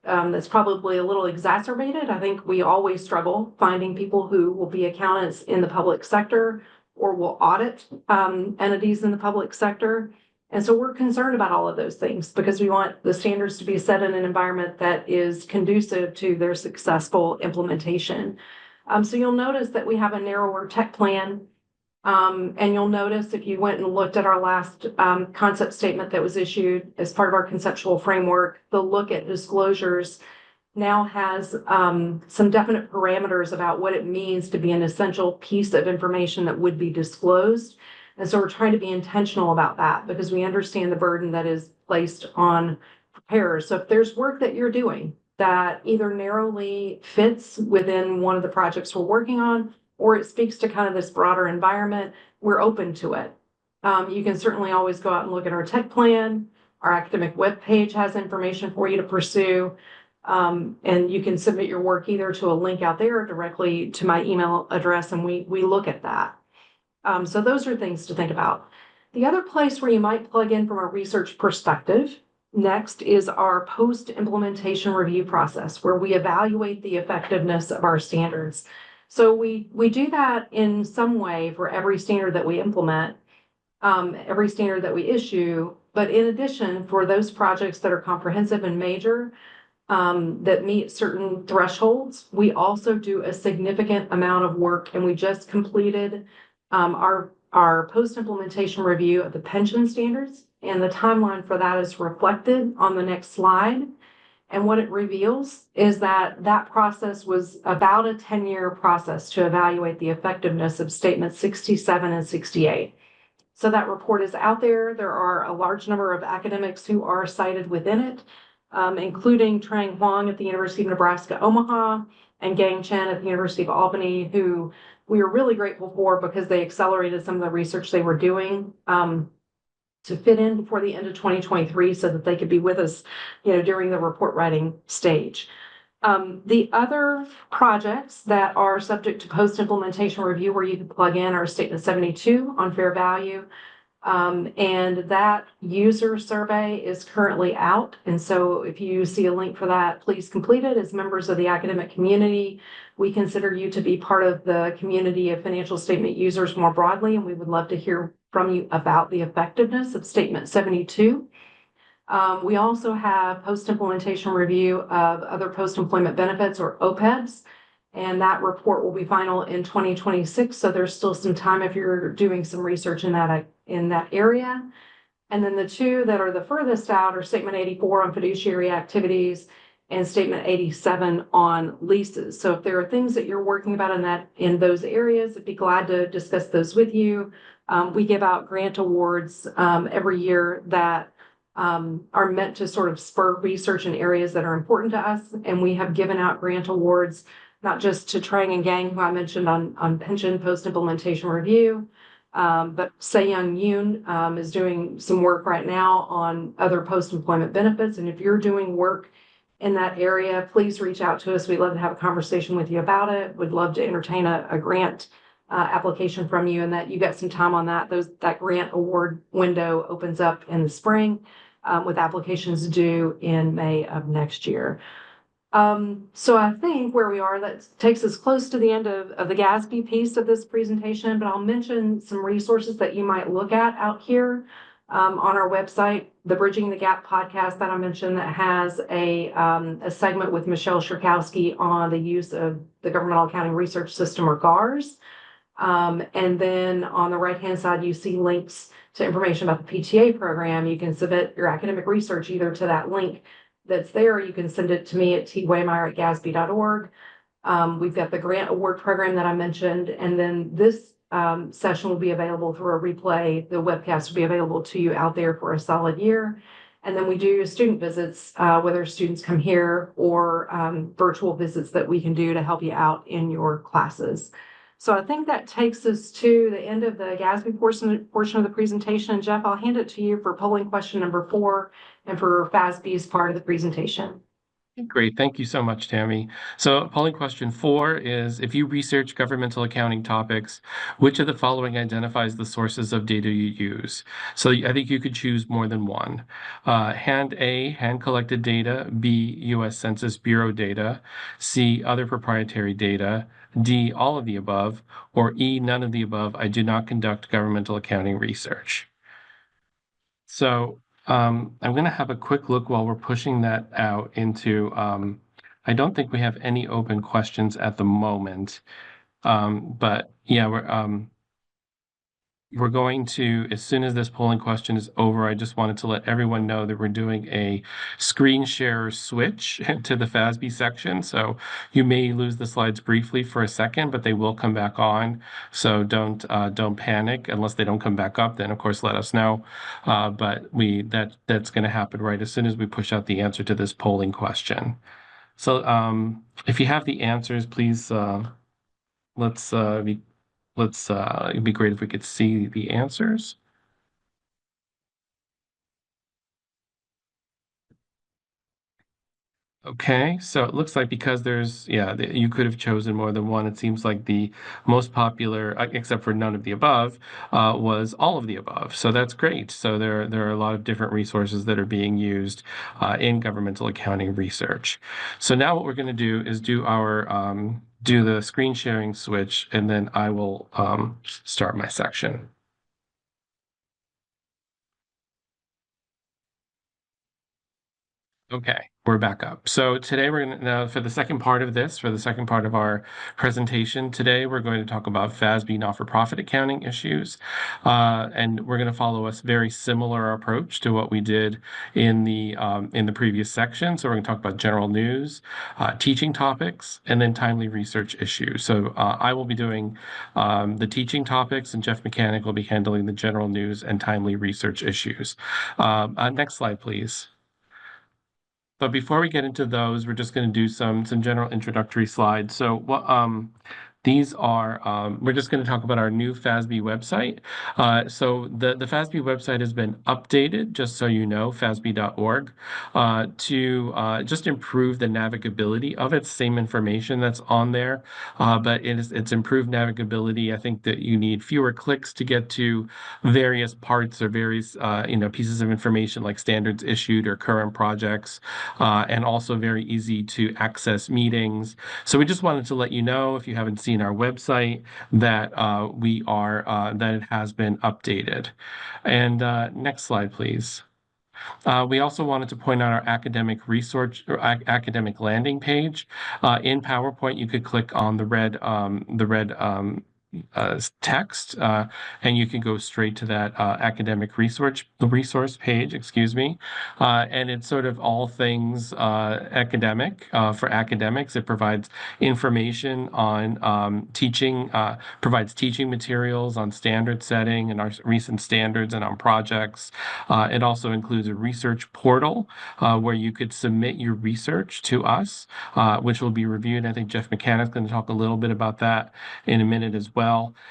that's probably a little exacerbated. I think we always struggle finding people who will be accountants in the public sector or will audit entities in the public sector. And so we're concerned about all of those things because we want the standards to be set in an environment that is conducive to their successful implementation. So you'll notice that we have a narrower tech plan. And you'll notice if you went and looked at our last concept statement that was issued as part of our conceptual framework, the look at disclosures now has some definite parameters about what it means to be an essential piece of information that would be disclosed. And so we're trying to be intentional about that because we understand the burden that is placed on preparers. So if there's work that you're doing that either narrowly fits within one of the projects we're working on, or it speaks to kind of this broader environment, we're open to it. You can certainly always go out and look at our tech plan. Our academic webpage has information for you to pursue. And you can submit your work either to a link out there or directly to my email address, and we look at that. So those are things to think about. The other place where you might plug in from a research perspective Next is our post-implementation review process, where we evaluate the effectiveness of our standards. So we do that in some way for every standard that we implement, every standard that we issue. But in addition, for those projects that are comprehensive and major, that meet certain thresholds, we also do a significant amount of work, and we just completed our post-implementation review of the pension standards, and the timeline for that is reflected on the next slide. And what it reveals is that that process was about a 10-year process to evaluate the effectiveness of statements 67 and 68. So that report is out there. There are a large number of academics who are cited within it, including Trang Huang at the University of Nebraska, Omaha, and Gang Chen at the University of Albany, who we are really grateful for because they accelerated some of the research they were doing to fit in before the end of 2023 so that they could be with us, during the report writing stage. The other projects that are subject to post-implementation review where you can plug in are Statement 72 on fair value. And that user survey is currently out. And so if you see a link for that, please complete it. As members of the academic community, we consider you to be part of the community of financial statement users more broadly, and we would love to hear from you about the effectiveness of Statement 72. We also have post-implementation review of other post-employment benefits, or OPEBs, and that report will be final in 2026. So there's still some time if you're doing some research in that area. And then the two that are the furthest out are Statement 84 on fiduciary activities and Statement 87 on leases. So if there are things that you're working about in those areas, I'd be glad to discuss those with you. We give out grant awards every year that are meant to sort of spur research in areas that are important to us. And we have given out grant awards, not just to Trang and Gang, who I mentioned on pension post-implementation review, but Se-Young Yoon is doing some work right now on other post-employment benefits. And if you're doing work in that area, please reach out to us. We'd love to have a conversation with you about it. We'd love to entertain a grant application from you, and that you get some time on that. That grant award window opens up in the spring, with applications due in May of next year. So I think where we are, that takes us close to the end of the GASB piece of this presentation, but I'll mention some resources that you might look at out here on our website. The Bridging the Gap podcast that I mentioned, that has a segment with Michelle Shirkowski on the use of the Governmental Accounting Research System, or GARS. And then on the right-hand side, you see links to information about the PTA program. You can submit your academic research either to that link that's there, or you can send it to me at twaymeyer@gasb.org. We've got the grant award program that I mentioned, and then this session will be available through a replay. The webcast will be available to you out there for a solid year. And then we do student visits, whether students come here or virtual visits that we can do to help you out in your classes. So I think that takes us to the end of the GASB portion of the presentation. Jeff, I'll hand it to you for polling question number 4 and for FASB's part of the presentation. Great. Thank you so much, Tammy. So polling question 4 is, if you research governmental accounting topics, which of the following identifies the sources of data you use? So I think you could choose more than one. Hand collected data, B, U.S. Census Bureau data, C, other proprietary data, D, all of the above, or E, none of the above. I do not conduct governmental accounting research. So I'm going to have a quick look while we're pushing that out into, I don't think we have any open questions at the moment. But yeah, we're going to, as soon as this polling question is over, I just wanted to let everyone know that we're doing a screen share switch to the FASB section. So you may lose the slides briefly for a second, but they will come back on. So don't panic unless they don't come back up. Then of course let us know. But that's going to happen right as soon as we push out the answer to this polling question. So if you have the answers, please it'd be great if we could see the answers. Okay, so it looks like because you could have chosen more than one. It seems like the most popular, except for none of the above, was all of the above. So that's great. So there are a lot of different resources that are being used in governmental accounting research. So now what we're going to do is do the screen sharing switch, and then I will start my section. Okay, we're back up. So today we're going to, now for the second part of this, for the second part of our presentation today, we're going to talk about FASB not-for-profit accounting issues. And we're going to follow a very similar approach to what we did in the previous section. So we're going to talk about general news, teaching topics, and then timely research issues. So I will be doing the teaching topics, and Jeff Mechanic will be handling the general news and timely research issues. Next slide, please. But before we get into those, we're just going to do some general introductory slides. So what these are we're just going to talk about our new FASB website. So the FASB website has been updated, just so you know, FASB.org, to just improve the navigability of it. Same information that's on there, but it's improved navigability. I think that you need fewer clicks to get to various parts or various pieces of information like standards issued or current projects, and also very easy to access meetings. So we just wanted to let you know, if you haven't seen our website, that that it has been updated. And next slide, please. We also wanted to point out our academic research or academic landing page. In PowerPoint, you could click on the red text, and you can go straight to that academic resource page, excuse me. And it's sort of all things academic for academics. It provides information on provides teaching materials on standard setting and our recent standards and on projects. It also includes a research portal where you could submit your research to us, which will be reviewed. I think Jeff Mechanic's going to talk a little bit about that in a minute as well.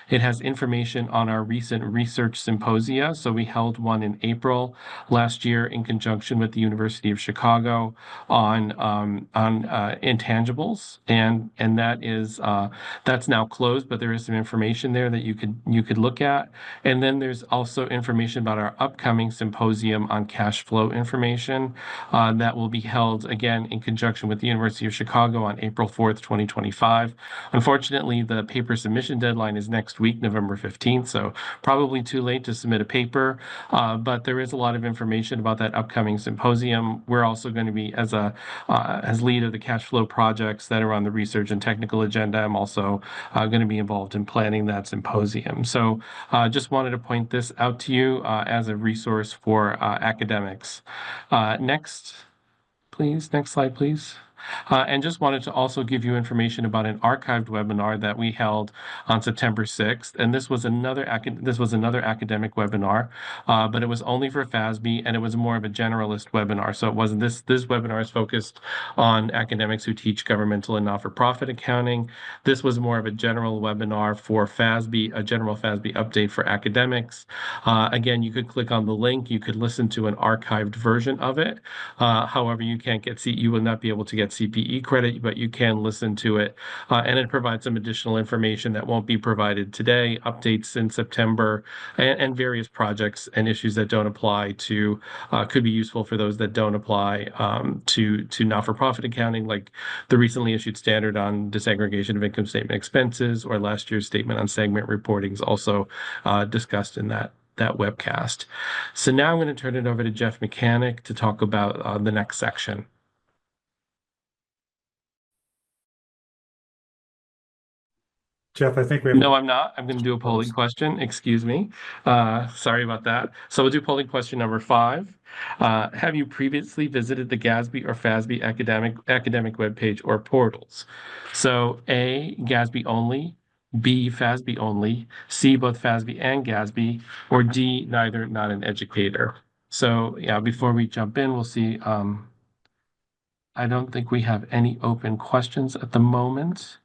It has information on our recent research symposia. So we held one in April last year in conjunction with the University of Chicago on intangibles, and that's now closed, but there is some information there that you could look at. And then there's also information about our upcoming symposium on cash flow information that will be held again in conjunction with the University of Chicago on April 4th, 2025. Unfortunately, the paper submission deadline is next week, November 15th, so probably too late to submit a paper, but there is a lot of information about that upcoming symposium. We're also going to be, as lead of the cash flow projects that are on the research and technical agenda, I'm also going to be involved in planning that symposium. So just wanted to point this out to you as a resource for academics. Next, please. Next slide, please. And just wanted to also give you information about an archived webinar that we held on September 6th. And this was another academic webinar, but it was only for FASB, and it was more of a generalist webinar. So it wasn't this webinar is focused on academics who teach governmental and not-for-profit accounting. This was more of a general webinar for FASB, a general FASB update for academics. Again, you could click on the link. You could listen to an archived version of it. However, you will not be able to get CPE credit, but you can listen to it. And it provides some additional information that won't be provided today, updates in September, and various projects and issues that don't apply to, could be useful for those that don't apply to not-for-profit accounting, like the recently issued standard on disaggregation of income statement expenses, or last year's statement on segment reporting is also discussed in that webcast. So now I'm going to turn it over to Jeff Mechanic to talk about the next section. Jeff, I think we have. No, I'm not. I'm going to do a polling question. Excuse me. Sorry about that. So we'll do polling question number 5. Have you previously visited the GASB or FASB academic webpage or portals? So A, GASB only, B, FASB only, C, both FASB and GASB, or D, neither, not an educator. So yeah, before we jump in, we'll see. I don't think we have any open questions at the moment.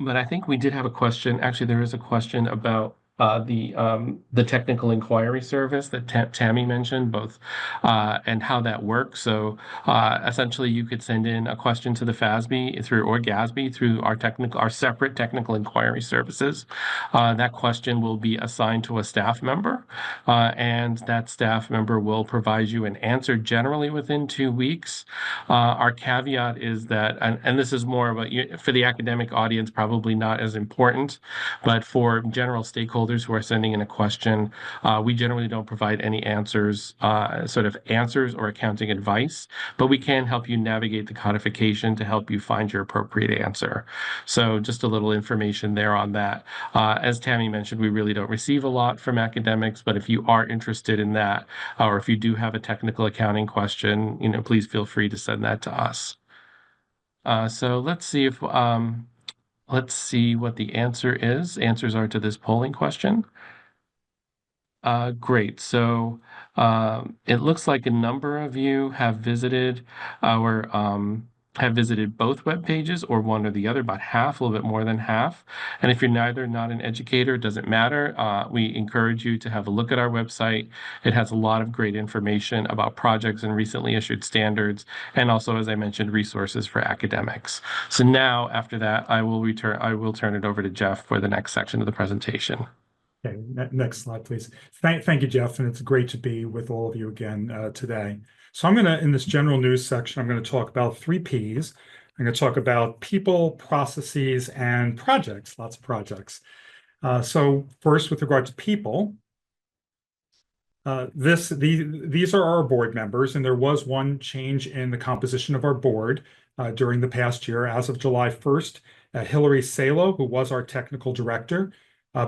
But I think we did have a question. Actually, there is a question about the technical inquiry service that Tammy mentioned, both and how that works. So essentially, you could send in a question to the FASB or GASB through our separate technical inquiry services. That question will be assigned to a staff member, and that staff member will provide you an answer generally within 2 weeks. Our caveat is that, and this is more of for the academic audience, probably not as important, but for general stakeholders who are sending in a question, we generally don't provide any answers or accounting advice, but we can help you navigate the codification to help you find your appropriate answer. So just a little information there on that. As Tammy mentioned, we really don't receive a lot from academics, but if you are interested in that, or if you do have a technical accounting question, please feel free to send that to us. So let's see what the answer is. Answers are to this polling question. Great. So it looks like a number of you have visited both web pages or one or the other, about half, a little bit more than half. And if you're not an educator, it doesn't matter. We encourage you to have a look at our website. It has a lot of great information about projects and recently issued standards, and also, as I mentioned, resources for academics. So now, after that, I will turn it over to Jeff for the next section of the presentation. Okay, next slide, please. Thank you, Jeff, and it's great to be with all of you again today. So in this general news section, I'm going to talk about 3 Ps. I'm going to talk about people, processes, and projects, lots of projects. So first, with regard to people, these are our board members, and there was one change in the composition of our board during the past year. As of July 1st, Hillary Salo, who was our technical director,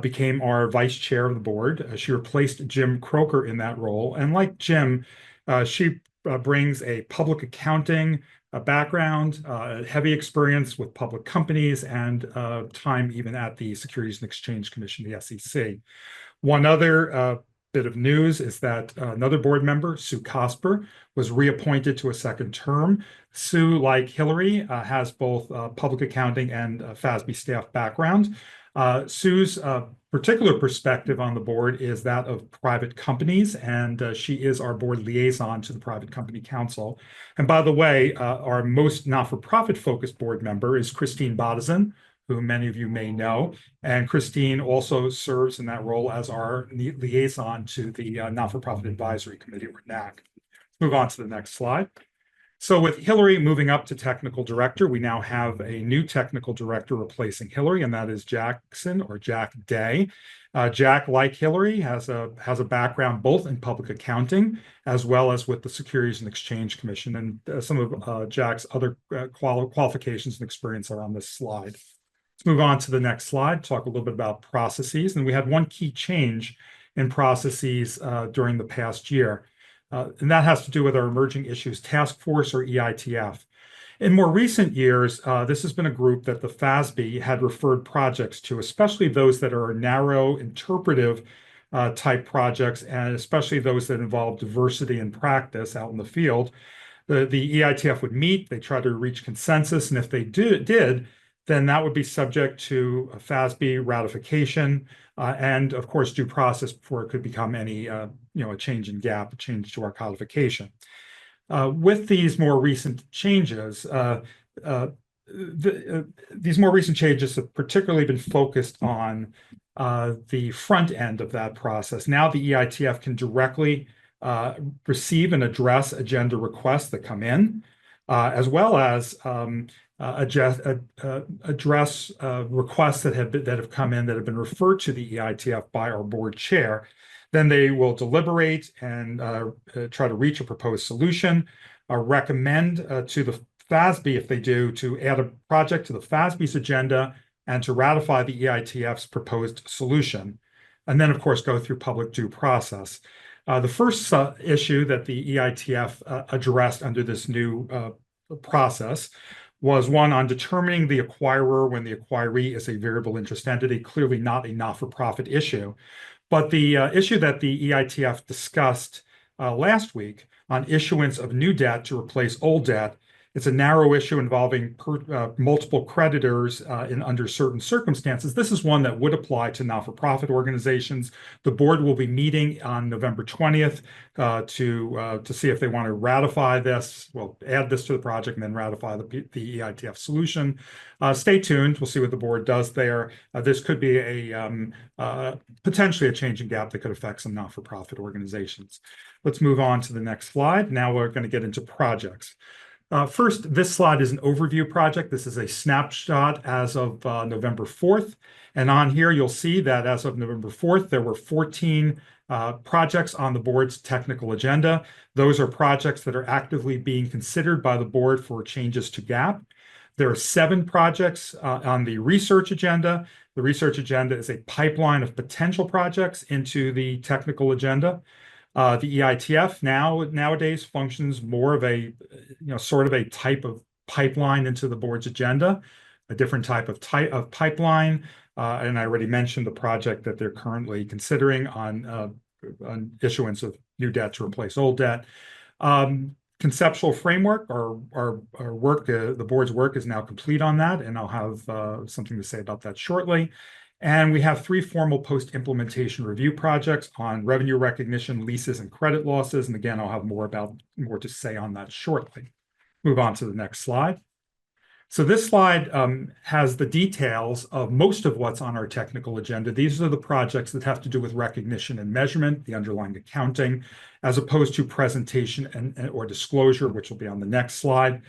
became our vice chair of the board. She replaced Jim Croker in that role. And like Jim, she brings a public accounting background, heavy experience with public companies, and time even at the Securities and Exchange Commission, the SEC. One other bit of news is that another board member, Sue Cosper, was reappointed to a second term. Sue, like Hillary, has both public accounting and FASB staff background. Sue's particular perspective on the board is that of private companies, and she is our board liaison to the Private Company Council. And by the way, our most not-for-profit focused board member is Christine Bodison, who many of you may know. And Christine also serves in that role as our liaison to the Not-for-Profit Advisory Committee, or NAC. Let's move on to the next slide. So with Hillary moving up to technical director, we now have a new technical director replacing Hillary, and that is Jackson, or Jack Day. Jack, like Hillary, has a background both in public accounting as well as with the Securities and Exchange Commission. And some of Jack's other qualifications and experience are on this slide. Let's move on to the next slide, talk a little bit about processes. And we had one key change in processes during the past year. And that has to do with our Emerging Issues Task Force, or EITF. In more recent years, this has been a group that the FASB had referred projects to, especially those that are narrow, interpretive type projects, and especially those that involve diversity in practice out in the field. The EITF would meet, they try to reach consensus, and if they did, then that would be subject to a FASB ratification and, of course, due process before it could become any, a change in GAAP, a change to our codification. With these more recent changes, these more recent changes have particularly been focused on the front end of that process. Now the EITF can directly receive and address agenda requests that come in, as well as address requests that have come in that have been referred to the EITF by our board chair. Then they will deliberate and try to reach a proposed solution, recommend to the FASB, if they do, to add a project to the FASB's agenda and to ratify the EITF's proposed solution. And then, of course, go through public due process. The first issue that the EITF addressed under this new process was one on determining the acquirer when the acquiree is a variable interest entity, clearly not a not-for-profit issue. But the issue that the EITF discussed last week on issuance of new debt to replace old debt It's a narrow issue involving multiple creditors under certain circumstances. This is one that would apply to not-for-profit organizations. The board will be meeting on November 20th to see if they want to ratify this. We'll add this to the project and then ratify the EITF solution. Stay tuned. We'll see what the board does there. This could be potentially a changing gap that could affect some not-for-profit organizations. Let's move on to the next slide. Now we're going to get into projects. First, this slide is an overview project. This is a snapshot as of November 4th. And on here, you'll see that as of November 4th, there were 14 projects on the board's technical agenda. Those are projects that are actively being considered by the board for changes to GAAP. There are 7 projects on the research agenda. The research agenda is a pipeline of potential projects into the technical agenda. The EITF nowadays functions more of a, sort of a type of pipeline into the board's agenda, a different type of pipeline. And I already mentioned the project that they're currently considering on issuance of new debt to replace old debt. Conceptual framework, our work, the board's work is now complete on that, and I'll have something to say about that shortly. And we have 3 formal post-implementation review projects on revenue recognition, leases, and credit losses. And again, I'll have more to say on that shortly. Move on to the next slide. So this slide has the details of most of what's on our technical agenda. These are the projects that have to do with recognition and measurement, the underlying accounting, as opposed to presentation or disclosure, which will be on the next slide.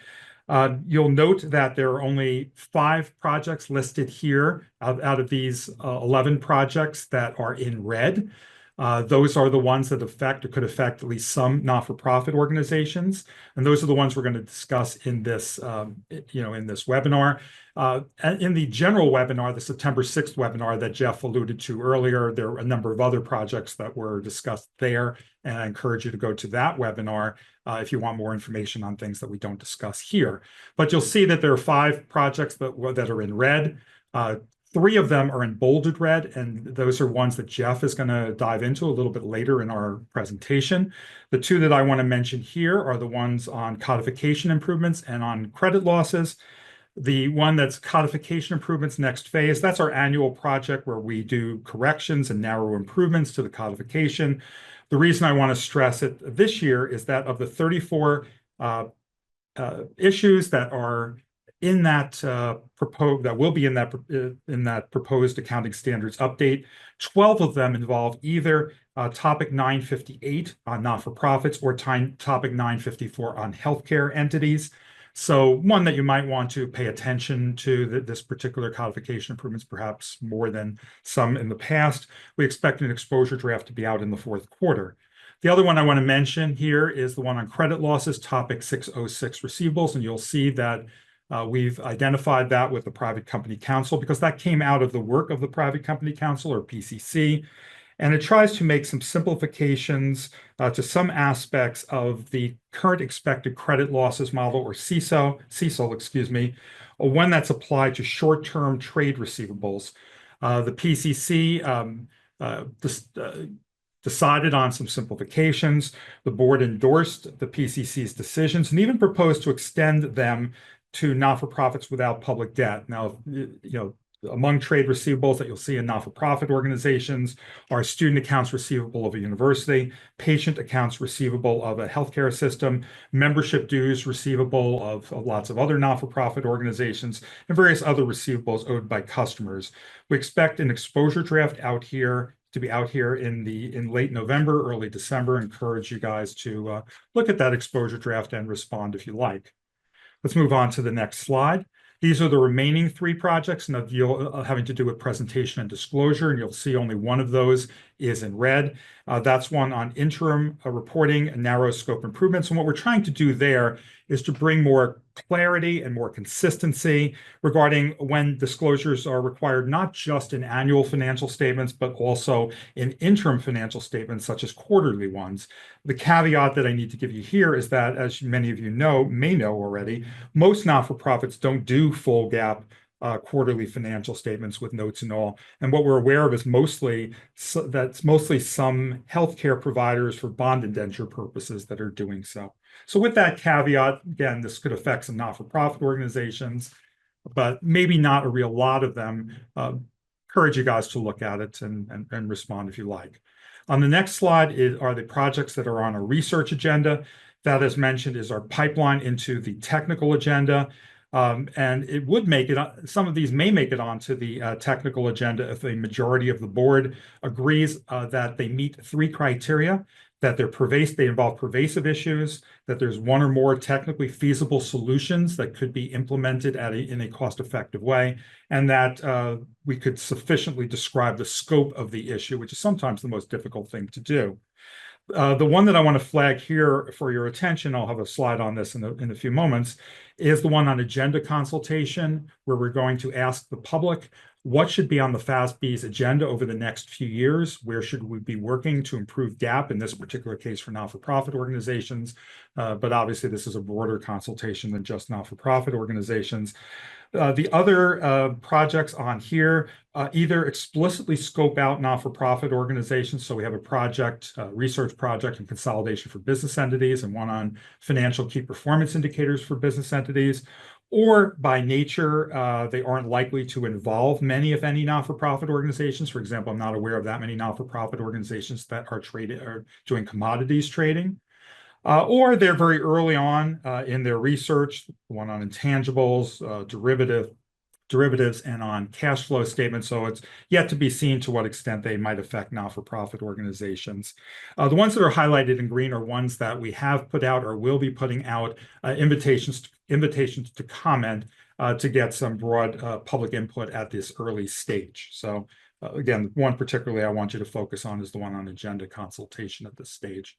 You'll note that there are only 5 projects listed here out of these 11 projects that are in red. Those are the ones that affect or could affect at least some not-for-profit organizations. And those are the ones we're going to discuss in this, in this webinar. In the general webinar, the September 6th webinar that Jeff alluded to earlier, there are a number of other projects that were discussed there. And I encourage you to go to that webinar if you want more information on things that we don't discuss here. But you'll see that there are 5 projects that are in red. 3 of them are in bolded red, and those are ones that Jeff is going to dive into a little bit later in our presentation. The 2 that I want to mention here are the ones on codification improvements and on credit losses. The one that's codification improvements next phase, that's our annual project where we do corrections and narrow improvements to the codification. The reason I want to stress it this year is that of the 34 issues that are in that will be in that proposed accounting standards update, 12 of them involve either topic 958 on not-for-profits or topic 954 on healthcare entities. So one that you might want to pay attention to this particular codification improvements, perhaps more than some in the past. We expect an exposure draft to be out in the 4th quarter. The other one I want to mention here is the one on credit losses, topic 606 receivables, and you'll see that we've identified that with the Private Company Council because that came out of the work of the Private Company Council, or PCC, and it tries to make some simplifications to some aspects of the current expected credit losses model, or CECL, excuse me, one that's applied to short-term trade receivables. The PCC decided on some simplifications. The board endorsed the PCC's decisions and even proposed to extend them to not-for-profits without public debt. Now, among trade receivables that you'll see in not-for-profit organizations are student accounts receivable of a university, patient accounts receivable of a healthcare system, membership dues receivable of lots of other not-for-profit organizations, and various other receivables owed by customers. We expect an exposure draft to be out here in late November, early December. Encourage you guys to look at that exposure draft and respond if you like. Let's move on to the next slide. These are the remaining 3 projects having to do with presentation and disclosure, and you'll see only one of those is in red. That's one on interim reporting and narrow scope improvements. And what we're trying to do there is to bring more clarity and more consistency regarding when disclosures are required, not just in annual financial statements, but also in interim financial statements, such as quarterly ones. The caveat that I need to give you here is that, as many of you may know already, most not-for-profits don't do full GAAP quarterly financial statements with notes and all. And what we're aware of is mostly some healthcare providers for bond indenture purposes that are doing so. So with that caveat, again, this could affect some not-for-profit organizations, but maybe not a real lot of them. Encourage you guys to look at it and respond if you like. On the next slide are the projects that are on our research agenda. That, as mentioned, is our pipeline into the technical agenda. And it would make it, some of these may make it onto the technical agenda if a majority of the board agrees that they meet 3 criteria, that they involve pervasive issues, that there's one or more technically feasible solutions that could be implemented in a cost-effective way, and that we could sufficiently describe the scope of the issue, which is sometimes the most difficult thing to do. The one that I want to flag here for your attention, I'll have a slide on this in a few moments, is the one on agenda consultation, where we're going to ask the public what should be on the FASB's agenda over the next few years. Where should we be working to improve GAAP, in this particular case for not-for-profit organizations? But obviously, this is a broader consultation than just not-for-profit organizations. The other projects on here either explicitly scope out not-for-profit organizations. So we have a project, research project and consolidation for business entities, and one on financial key performance indicators for business entities. Or by nature, they aren't likely to involve many, if any, not-for-profit organizations. For example, I'm not aware of that many not-for-profit organizations that are doing commodities trading. Or they're very early on in their research, one on intangibles, derivatives, and on cash flow statements. So it's yet to be seen to what extent they might affect not-for-profit organizations. The ones that are highlighted in green are ones that we have put out or will be putting out invitations to comment to get some broad public input at this early stage. So again, one particularly I want you to focus on is the one on agenda consultation at this stage.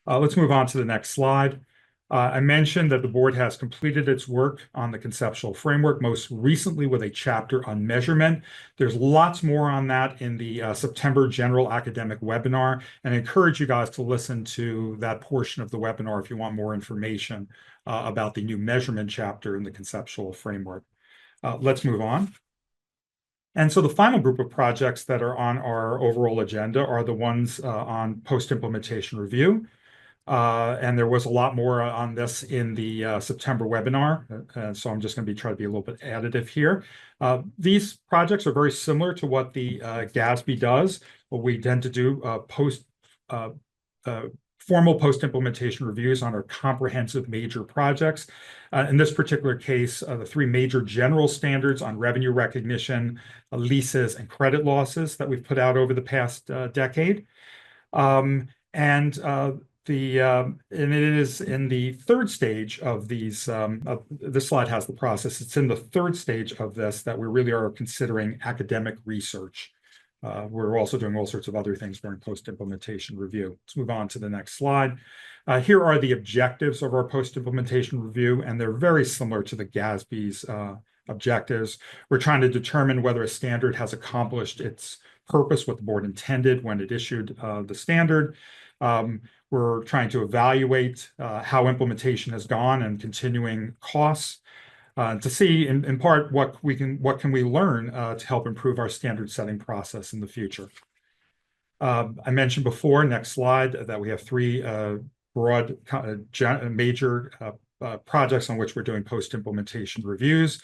Let's move on to the next slide. I mentioned that the board has completed its work on the conceptual framework, most recently with a chapter on measurement. There's lots more on that in the September general academic webinar, and I encourage you guys to listen to that portion of the webinar if you want more information about the new measurement chapter in the conceptual framework. Let's move on. And so the final group of projects that are on our overall agenda are the ones on post-implementation review. And there was a lot more on this in the September webinar, so I'm just going to try to be a little bit additive here. These projects are very similar to what the GASB does. What we tend to do formal post-implementation reviews on our comprehensive major projects. In this particular case, the 3 major general standards on revenue recognition, leases, and credit losses that we've put out over the past decade. And it is in the 3rd stage of these, this slide has the process. It's in the 3rd stage of this that we really are considering academic research. We're also doing all sorts of other things during post-implementation review. Let's move on to the next slide. Here are the objectives of our post-implementation review, and they're very similar to the GASB's objectives. We're trying to determine whether a standard has accomplished its purpose, what the board intended when it issued the standard. We're trying to evaluate how implementation has gone and continuing costs to see, in part, what can we learn to help improve our standard setting process in the future. I mentioned before, next slide, that we have 3 broad major projects on which we're doing post-implementation reviews.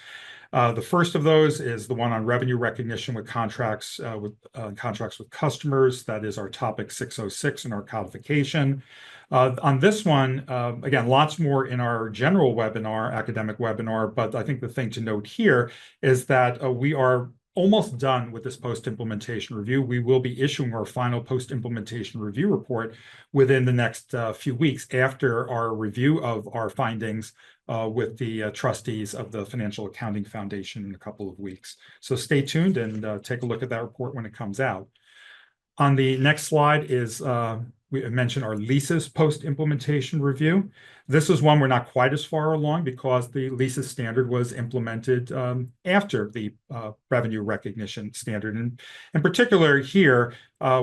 The first of those is the one on revenue recognition with contracts with customers. That is our topic 606 in our codification. On this one, again, lots more in our general webinar, academic webinar, but I think the thing to note here is that we are almost done with this post-implementation review. We will be issuing our final post-implementation review report within the next few weeks after our review of our findings with the trustees of the Financial Accounting Foundation in a couple of weeks. So stay tuned and take a look at that report when it comes out. On the next slide is, we mentioned our leases post-implementation review. This is one we're not quite as far along because the leases standard was implemented after the revenue recognition standard. And in particular here,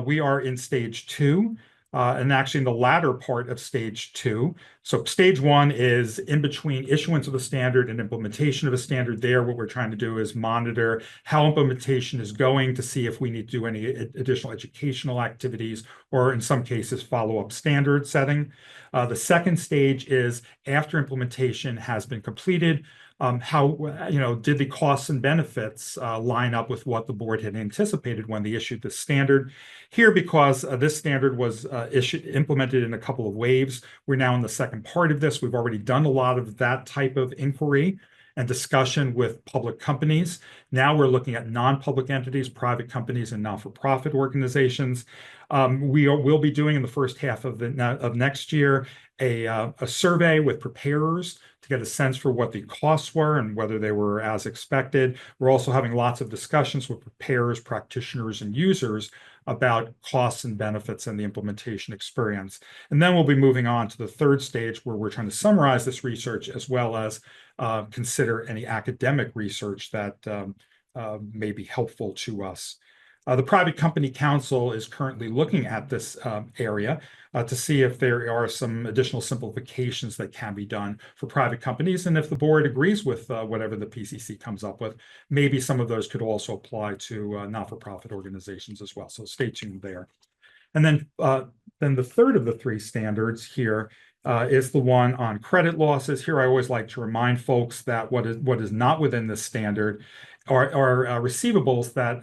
we are in stage 2. And actually in the latter part of stage 2. So stage 1 is in between issuance of a standard and implementation of a standard. There, what we're trying to do is monitor how implementation is going to see if we need to do any additional educational activities or in some cases follow-up standard setting. The second stage is after implementation has been completed, how, did the costs and benefits line up with what the board had anticipated when they issued the standard? Here, because this standard was implemented in a couple of waves, we're now in the second part of this. We've already done a lot of that type of inquiry and discussion with public companies. Now we're looking at non-public entities, private companies, and not-for-profit organizations. We'll be doing in the first half of next year a survey with preparers to get a sense for what the costs were and whether they were as expected. We're also having lots of discussions with preparers, practitioners, and users about costs and benefits and the implementation experience. And then we'll be moving on to the third stage where we're trying to summarize this research as well as consider any academic research that may be helpful to us. The Private Company Council is currently looking at this area to see if there are some additional simplifications that can be done for private companies. And if the board agrees with whatever the PCC comes up with, maybe some of those could also apply to not-for-profit organizations as well. So stay tuned there. And then the third of the three standards here is the one on credit losses. Here, I always like to remind folks that what is not within this standard are receivables that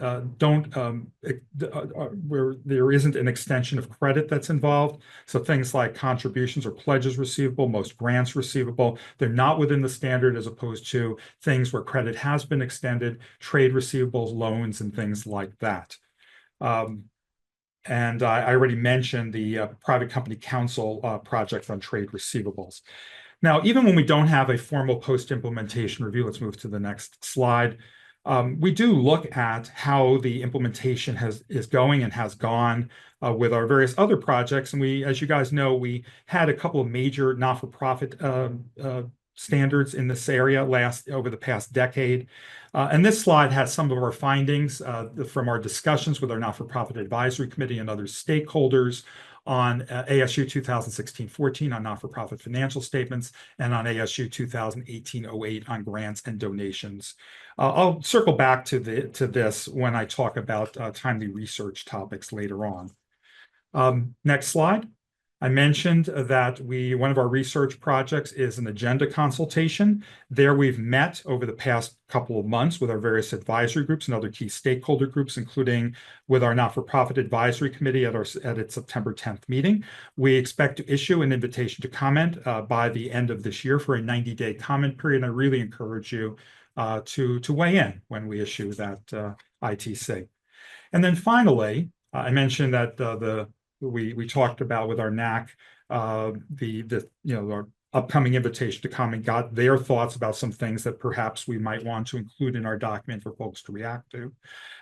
where there isn't an extension of credit that's involved. So things like contributions or pledges receivable, most grants receivable, they're not within the standard as opposed to things where credit has been extended, trade receivables, loans, and things like that. And I already mentioned the Private Company Council project on trade receivables. Now, even when we don't have a formal post-implementation review, let's move to the next slide. We do look at how the implementation is going and has gone with our various other projects. And we, as you guys know, we had a couple of major not-for-profit standards in this area over the past decade. And this slide has some of our findings from our discussions with our not-for-profit advisory committee and other stakeholders on ASU 2016-14 on not-for-profit financial statements and on ASU 2018-08 on grants and donations. I'll circle back to this when I talk about timely research topics later on. Next slide. I mentioned that one of our research projects is an agenda consultation. There we've met over the past couple of months with our various advisory groups and other key stakeholder groups, including with our not-for-profit advisory committee at its September 10th meeting. We expect to issue an invitation to comment by the end of this year for a 90-day comment period. I really encourage you to weigh in when we issue that ITC. And then finally, I mentioned that we talked about with our NAC our upcoming invitation to comment, got their thoughts about some things that perhaps we might want to include in our document for folks to react to.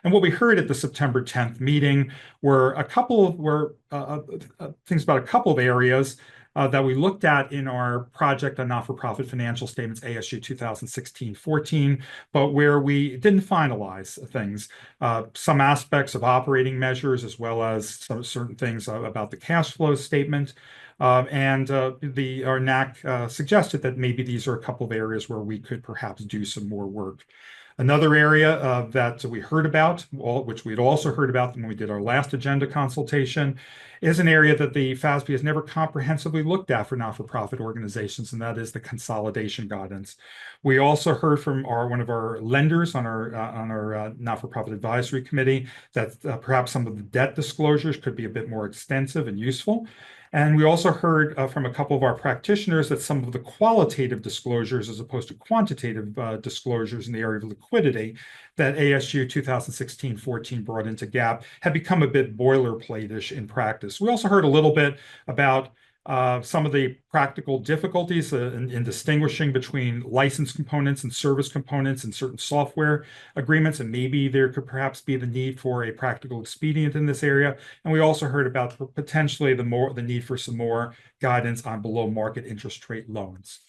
And what we heard at the September 10th meeting were things about a couple of areas that we looked at in our project on not-for-profit financial statements, ASU 2016-14, but where we didn't finalize things. Some aspects of operating measures, as well as some certain things about the cash flow statement. Our NAC suggested that maybe these are a couple of areas where we could perhaps do some more work. Another area that we heard about, which we'd also heard about when we did our last agenda consultation, is an area that the FASB has never comprehensively looked at for not-for-profit organizations, and that is the consolidation guidance. We also heard from one of our lenders on our not-for-profit advisory committee that perhaps some of the debt disclosures could be a bit more extensive and useful. And we also heard from a couple of our practitioners that some of the qualitative disclosures, as opposed to quantitative disclosures in the area of liquidity, that ASU 2016-14 brought into GAAP had become a bit boilerplate-ish in practice. We also heard a little bit about some of the practical difficulties in distinguishing between license components and service components in certain software agreements, and maybe there could perhaps be the need for a practical expedient in this area. And we also heard about potentially the need for some more guidance on below market interest rate loans.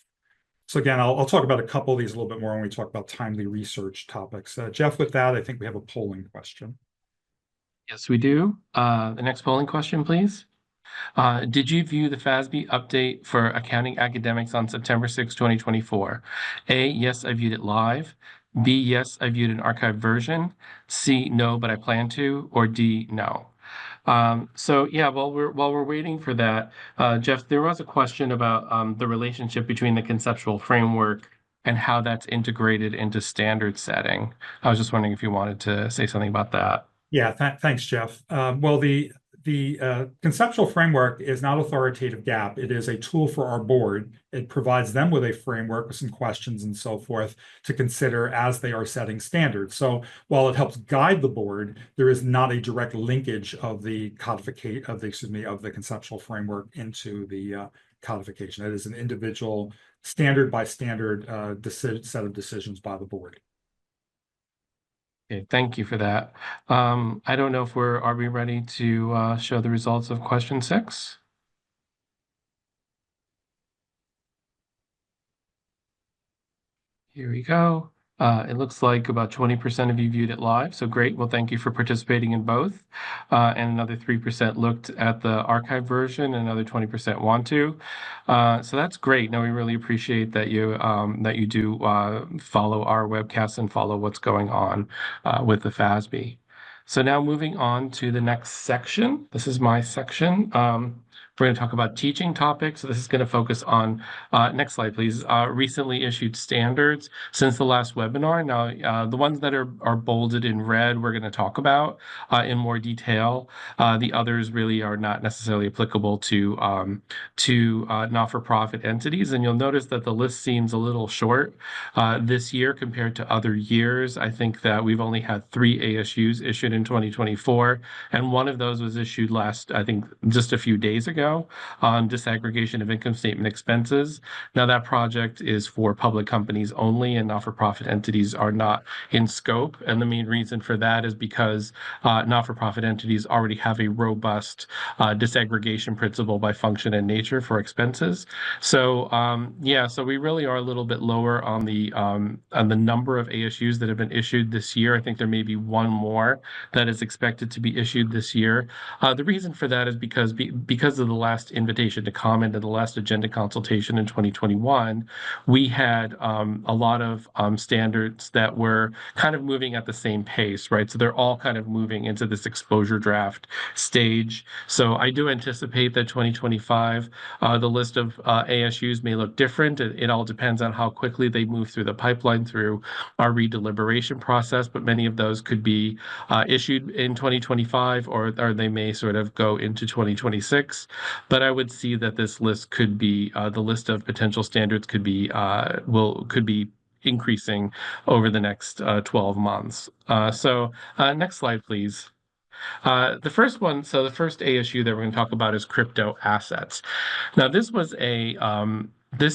So again, I'll talk about a couple of these a little bit more when we talk about timely research topics. Jeff, with that, I think we have a polling question. Yes, we do. The next polling question, please. Did you view the FASB update for accounting academics on September 6, 2024? A, yes, I viewed it live. B, yes, I viewed an archived version. C, no, but I plan to. Or D, no. So yeah, while we're waiting for that, Jeff, there was a question about the relationship between the conceptual framework and how that's integrated into standard setting. I was just wondering if you wanted to say something about that. Yeah, thanks, Jeff. Well, the conceptual framework is not authoritative gap. It is a tool for our board. It provides them with a framework with some questions and so forth to consider as they are setting standards. So while it helps guide the board, there is not a direct linkage of the codificate of the of the conceptual framework into the codification. It is an individual standard by standard set of decisions by the board. Okay, thank you for that. I don't know if are we ready to show the results of question 6? Here we go. It looks like about 20% of you viewed it live, so great. Well, thank you for participating in both. And another 3% looked at the archive version, and another 20% want to. So that's great. Now we really appreciate that you do follow our webcasts and follow what's going on with the FASB. So now moving on to the next section. This is my section. We're going to talk about teaching topics. So this is going to focus on, next slide, please, recently issued standards since the last webinar. Now, the ones that are bolded in red, we're going to talk about in more detail. The others really are not necessarily applicable to not-for-profit entities. And you'll notice that the list seems a little short this year compared to other years. I think that we've only had 3 ASUs issued in 2024, and one of those was issued I think, just a few days ago on disaggregation of income statement expenses. Now, that project is for public companies only, and not-for-profit entities are not in scope. And the main reason for that is because not-for-profit entities already have a robust disaggregation principle by function and nature for expenses. So yeah, so we really are a little bit lower on the number of ASUs that have been issued this year. I think there may be one more that is expected to be issued this year. The reason for that is because of the last invitation to comment and the last agenda consultation in 2021, we had a lot of standards that were kind of moving at the same pace, right? So they're all kind of moving into this exposure draft stage. So I do anticipate that 2025, the list of ASUs may look different. It all depends on how quickly they move through the pipeline through our redeliberation process, but many of those could be issued in 2025, or they may sort of go into 2026. But I would see that this list could be the list of potential standards could be increasing over the next 12 months. So next slide, please. The first ASU that we're going to talk about is crypto assets. Now, this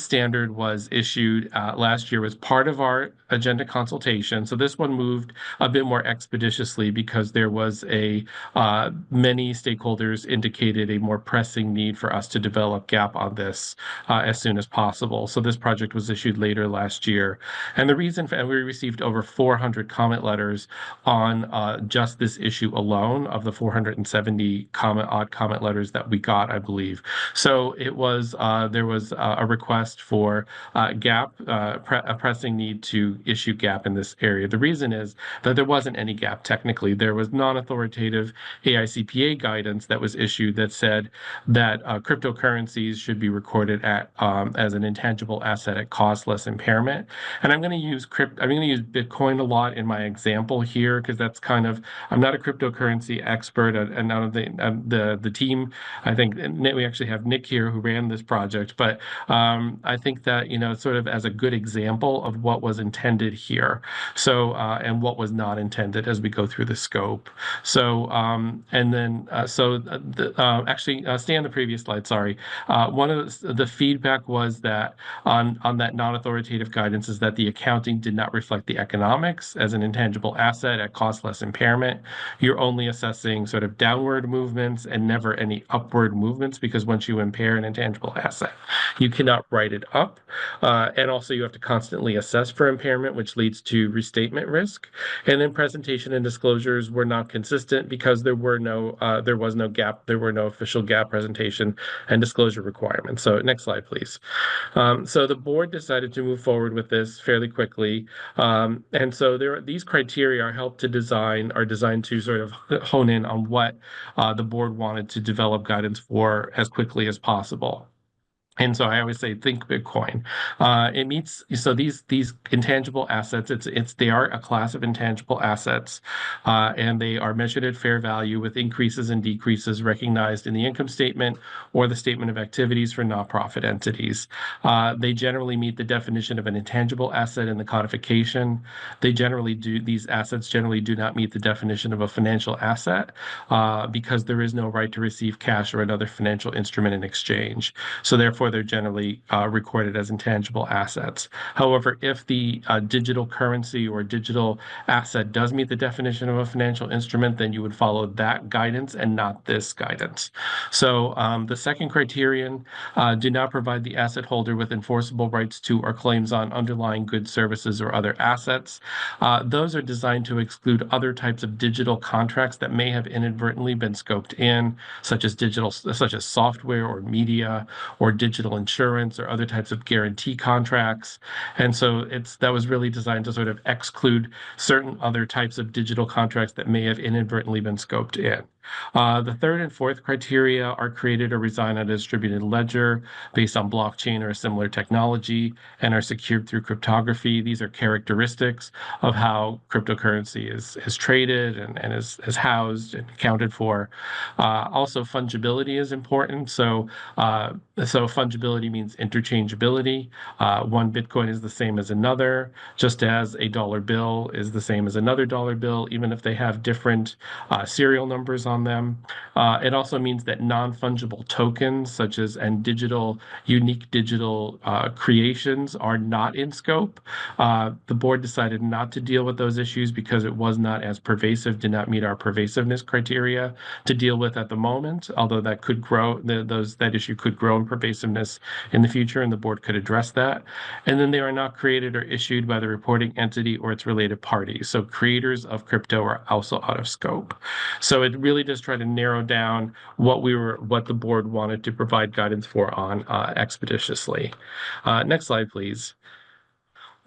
standard was issued last year as part of our agenda consultation. So this one moved a bit more expeditiously because there was many stakeholders indicated a more pressing need for us to develop gap on this as soon as possible. So this project was issued later last year. And the reason and we received over 400 comment letters on just this issue alone of the 470 comment letters that we got, I believe. So there was a request for a pressing need to issue gap in this area. The reason is that there wasn't any gap technically. There was non-authoritative AICPA guidance that was issued that said that cryptocurrencies should be recorded as an intangible asset at cost less impairment. And I'm going to use Bitcoin a lot in my example here because that's I'm not a cryptocurrency expert, and none of the team. I think we actually have Nick here who ran this project, but I think that sort of as a good example of what was intended here, so and what was not intended as we go through the scope. So actually stay on the previous slide. Sorry, one of the feedback was that on that non-authoritative guidance is that the accounting did not reflect the economics as an intangible asset at cost less impairment. You're only assessing sort of downward movements and never any upward movements, because once you impair an intangible asset, you cannot write it up. And also you have to constantly assess for impairment, which leads to restatement risk. And then presentation and disclosures were not consistent because there was no official GAAP presentation and disclosure requirements. So next slide, please. So the board decided to move forward with this fairly quickly. And so these criteria are designed to sort of hone in on what the board wanted to develop guidance for as quickly as possible. And so I always say, think Bitcoin. It meets these intangible assets. They are a class of intangible assets, and they are measured at fair value with increases and decreases recognized in the income statement or the statement of activities for nonprofit entities. They generally meet the definition of an intangible asset in the codification. These assets generally do not meet the definition of a financial asset because there is no right to receive cash or another financial instrument in exchange. So therefore, they're generally recorded as intangible assets. However, if the digital currency or digital asset does meet the definition of a financial instrument, then you would follow that guidance and not this guidance. So the second criterion, do not provide the asset holder with enforceable rights to or claims on underlying goods, services, or other assets. Those are designed to exclude other types of digital contracts that may have inadvertently been scoped in, such as software or media or digital insurance or other types of guarantee contracts. And so that was really designed to sort of exclude certain other types of digital contracts that may have inadvertently been scoped in. The third and fourth criteria are created or reside on a distributed ledger based on blockchain or a similar technology and are secured through cryptography. These are characteristics of how cryptocurrency is traded and is housed and accounted for. Also, fungibility is important. So fungibility means interchangeability. One Bitcoin is the same as another, just as a dollar bill is the same as another dollar bill, even if they have different serial numbers on them. It also means that non-fungible tokens, such as unique digital creations, are not in scope. The board decided not to deal with those issues because it was not as pervasive, did not meet our pervasiveness criteria to deal with at the moment, although that could grow, that issue could grow in pervasiveness in the future, and the board could address that. And then they are not created or issued by the reporting entity or its related parties. So creators of crypto are also out of scope. So it really does try to narrow down what the board wanted to provide guidance for on expeditiously. Next slide, please.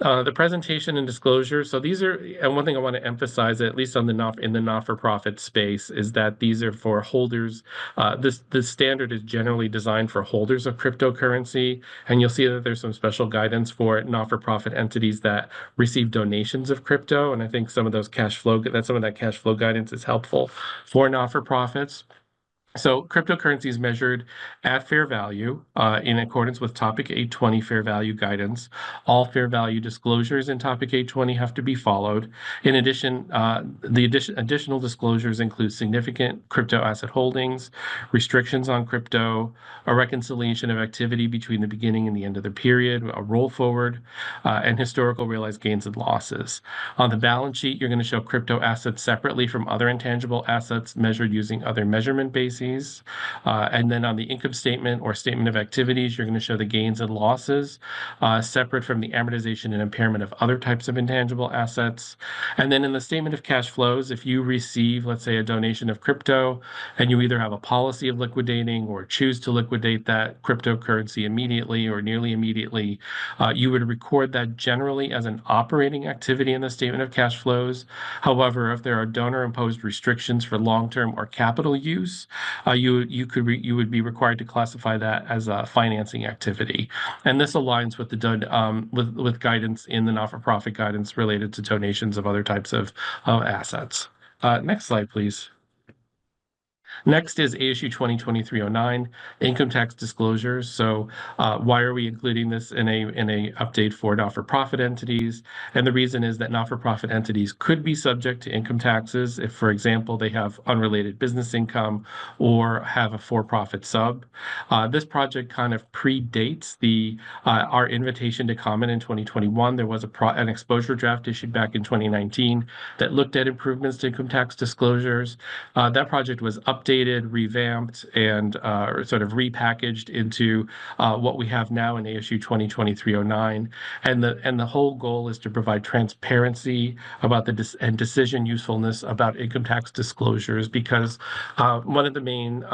The presentation and disclosure. So these are, and one thing I want to emphasize, at least in the not-for-profit space, is that these are for holders. This standard is generally designed for holders of cryptocurrency, and you'll see that there's some special guidance for not-for-profit entities that receive donations of crypto. And I think some of that cash flow guidance is helpful for not-for-profits. So cryptocurrency is measured at fair value in accordance with Topic 820 fair value guidance. All fair value disclosures in Topic 820 have to be followed. In addition, additional disclosures include significant crypto asset holdings, restrictions on crypto, a reconciliation of activity between the beginning and the end of the period, a roll forward, and historical realized gains and losses. On the balance sheet, you're going to show crypto assets separately from other intangible assets measured using other measurement bases. And then on the income statement or statement of activities, you're going to show the gains and losses separate from the amortization and impairment of other types of intangible assets. And then in the statement of cash flows, if you receive, let's say, a donation of crypto, and you either have a policy of liquidating or choose to liquidate that cryptocurrency immediately or nearly immediately, you would record that generally as an operating activity in the statement of cash flows. However, if there are donor-imposed restrictions for long-term or capital use, you would be required to classify that as a financing activity, and this aligns with with guidance in the not-for-profit guidance related to donations of other types of assets. Next slide, please. Next is ASU 2023-09, income tax disclosures. So why are we including this in a update for not-for-profit entities? And the reason is that not-for-profit entities could be subject to income taxes if, for example, they have unrelated business income or have a for-profit sub. This project kind of predates our invitation to comment in 2021. There was an exposure draft issued back in 2019 that looked at improvements to income tax disclosures. That project was updated updated, revamped, and sort of repackaged into what we have now in ASU 2023-09. And the whole goal is to provide transparency about the decision usefulness about income tax disclosures, because one of the main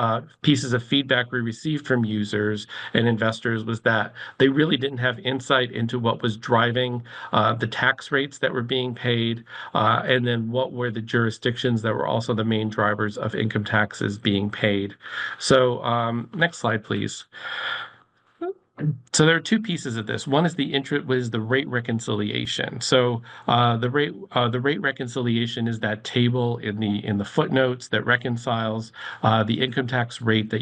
pieces of feedback we received from users and investors was that they really didn't have insight into what was driving the tax rates that were being paid, and then what were the jurisdictions that were also the main drivers of income taxes being paid. So next slide, please. So there are two pieces of this. One is the rate reconciliation. So the rate reconciliation is that table in the footnotes that reconciles the income tax rate that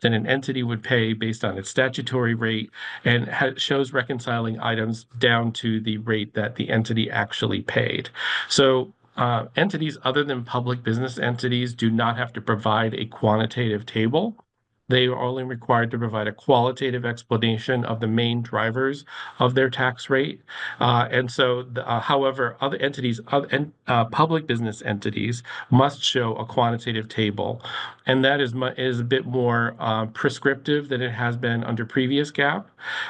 an entity would pay based on its statutory rate, and shows reconciling items down to the rate that the entity actually paid. So entities other than public business entities do not have to provide a quantitative table. They are only required to provide a qualitative explanation of the main drivers of their tax rate. However, other entities, public business entities, must show a quantitative table, and that is a bit more prescriptive than it has been under previous GAAP.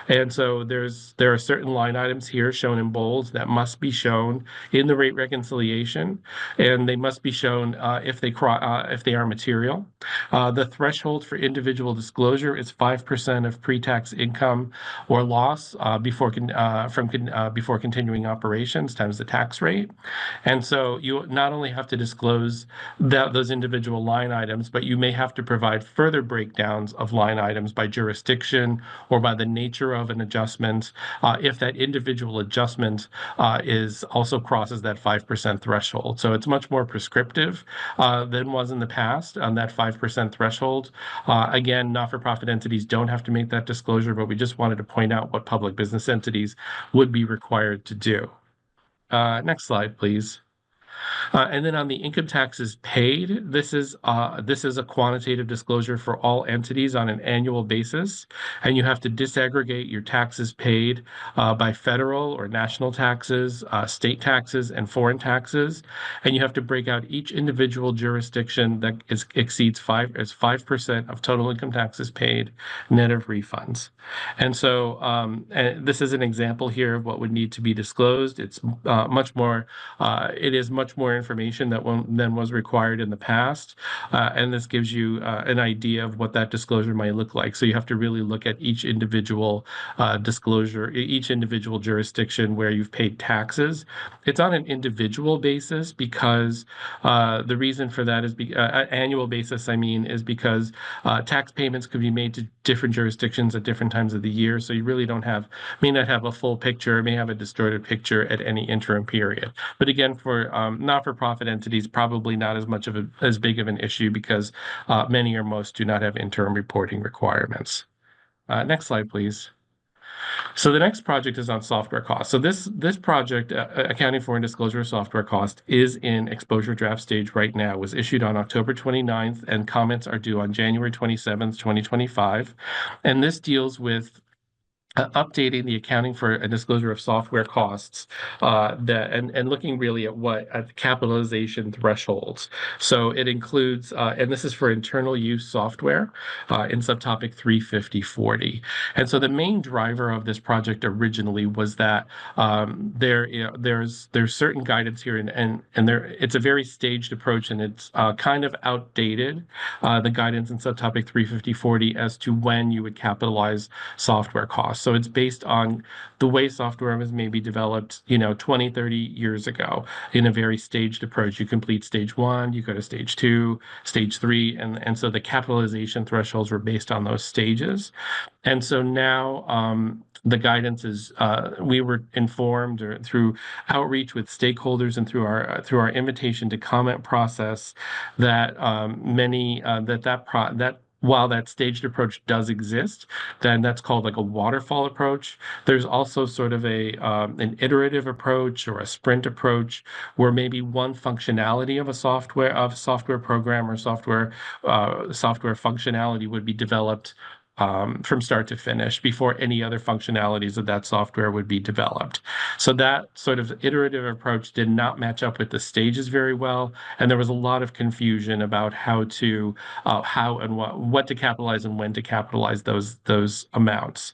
And so there are certain line items here shown in bold that must be shown in the rate reconciliation, and they must be shown if they are material. The threshold for individual disclosure is 5% of pre-tax income or loss before continuing operations times the tax rate. And so you not only have to disclose those individual line items, but you may have to provide further breakdowns of line items by jurisdiction or by the nature of an adjustment if that individual adjustment also crosses that 5% threshold. So it's much more prescriptive than was in the past on that 5% threshold. Again, not-for-profit entities don't have to make that disclosure, but we just wanted to point out what public business entities would be required to do. Next slide, please. And then on the income taxes paid, this is a quantitative disclosure for all entities on an annual basis, and you have to disaggregate your taxes paid by federal or national taxes, state taxes, and foreign taxes, and you have to break out each individual jurisdiction that exceeds 5% of total income taxes paid, net of refunds. And so and this is an example here of what would need to be disclosed. It's it is much more information than was required in the past, and this gives you an idea of what that disclosure might look like. So you have to really look at each individual disclosure, each individual jurisdiction where you've paid taxes. It's on an individual basis because the reason for that is annual basis, is because tax payments could be made to different jurisdictions at different times of the year. So you really may not have a full picture, may have a distorted picture at any interim period. But again, for not-for-profit entities, probably not as big of an issue because many or most do not have interim reporting requirements. Next slide, please. So the next project is on software costs. So this project, Accounting for and Disclosure of Software Cost, is in exposure draft stage right now. It was issued on October 29th, and comments are due on January 27th, 2025. And this deals with updating the accounting for a disclosure of software costs and looking really at the capitalization thresholds. So it includes, and this is for internal use software in subtopic 35040. And so the main driver of this project originally was that there's certain guidance here, and it's a very staged approach, and it's kind of outdated, the guidance in subtopic 35040 as to when you would capitalize software costs. So it's based on the way software was maybe developed, 20, 30 years ago in a very staged approach. You complete stage 1, you go to stage 2, stage 3, and so the capitalization thresholds were based on those stages. And so now the guidance is we were informed through outreach with stakeholders and through our invitation to comment process that while that staged approach does exist, then that's called like a waterfall approach. There's also sort of an iterative approach or a sprint approach where maybe one functionality of a software program or software functionality would be developed from start to finish before any other functionalities of that software would be developed. So that sort of iterative approach did not match up with the stages very well, and there was a lot of confusion about how and what to capitalize and when to capitalize those amounts.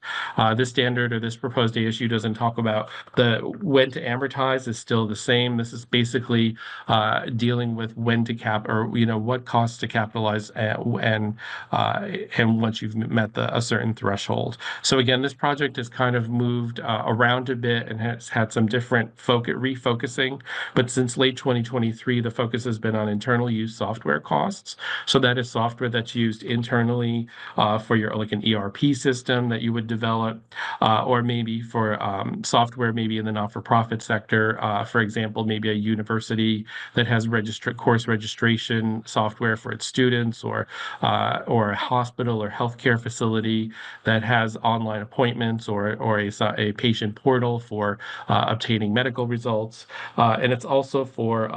This standard or this proposed ASU doesn't talk about the when to amortize is still the same. This is basically dealing with when to cap or what costs to capitalize and once you've met a certain threshold. So again, this project has kind of moved around a bit and has had some different refocusing. But since late 2023, the focus has been on internal use software costs. So that is software that's used internally for your like an ERP system that you would develop, or maybe for software maybe in the not-for-profit sector. For example, maybe a university that has course registration software for its students, or a hospital or healthcare facility that has online appointments, or a patient portal for obtaining medical results. And it's also for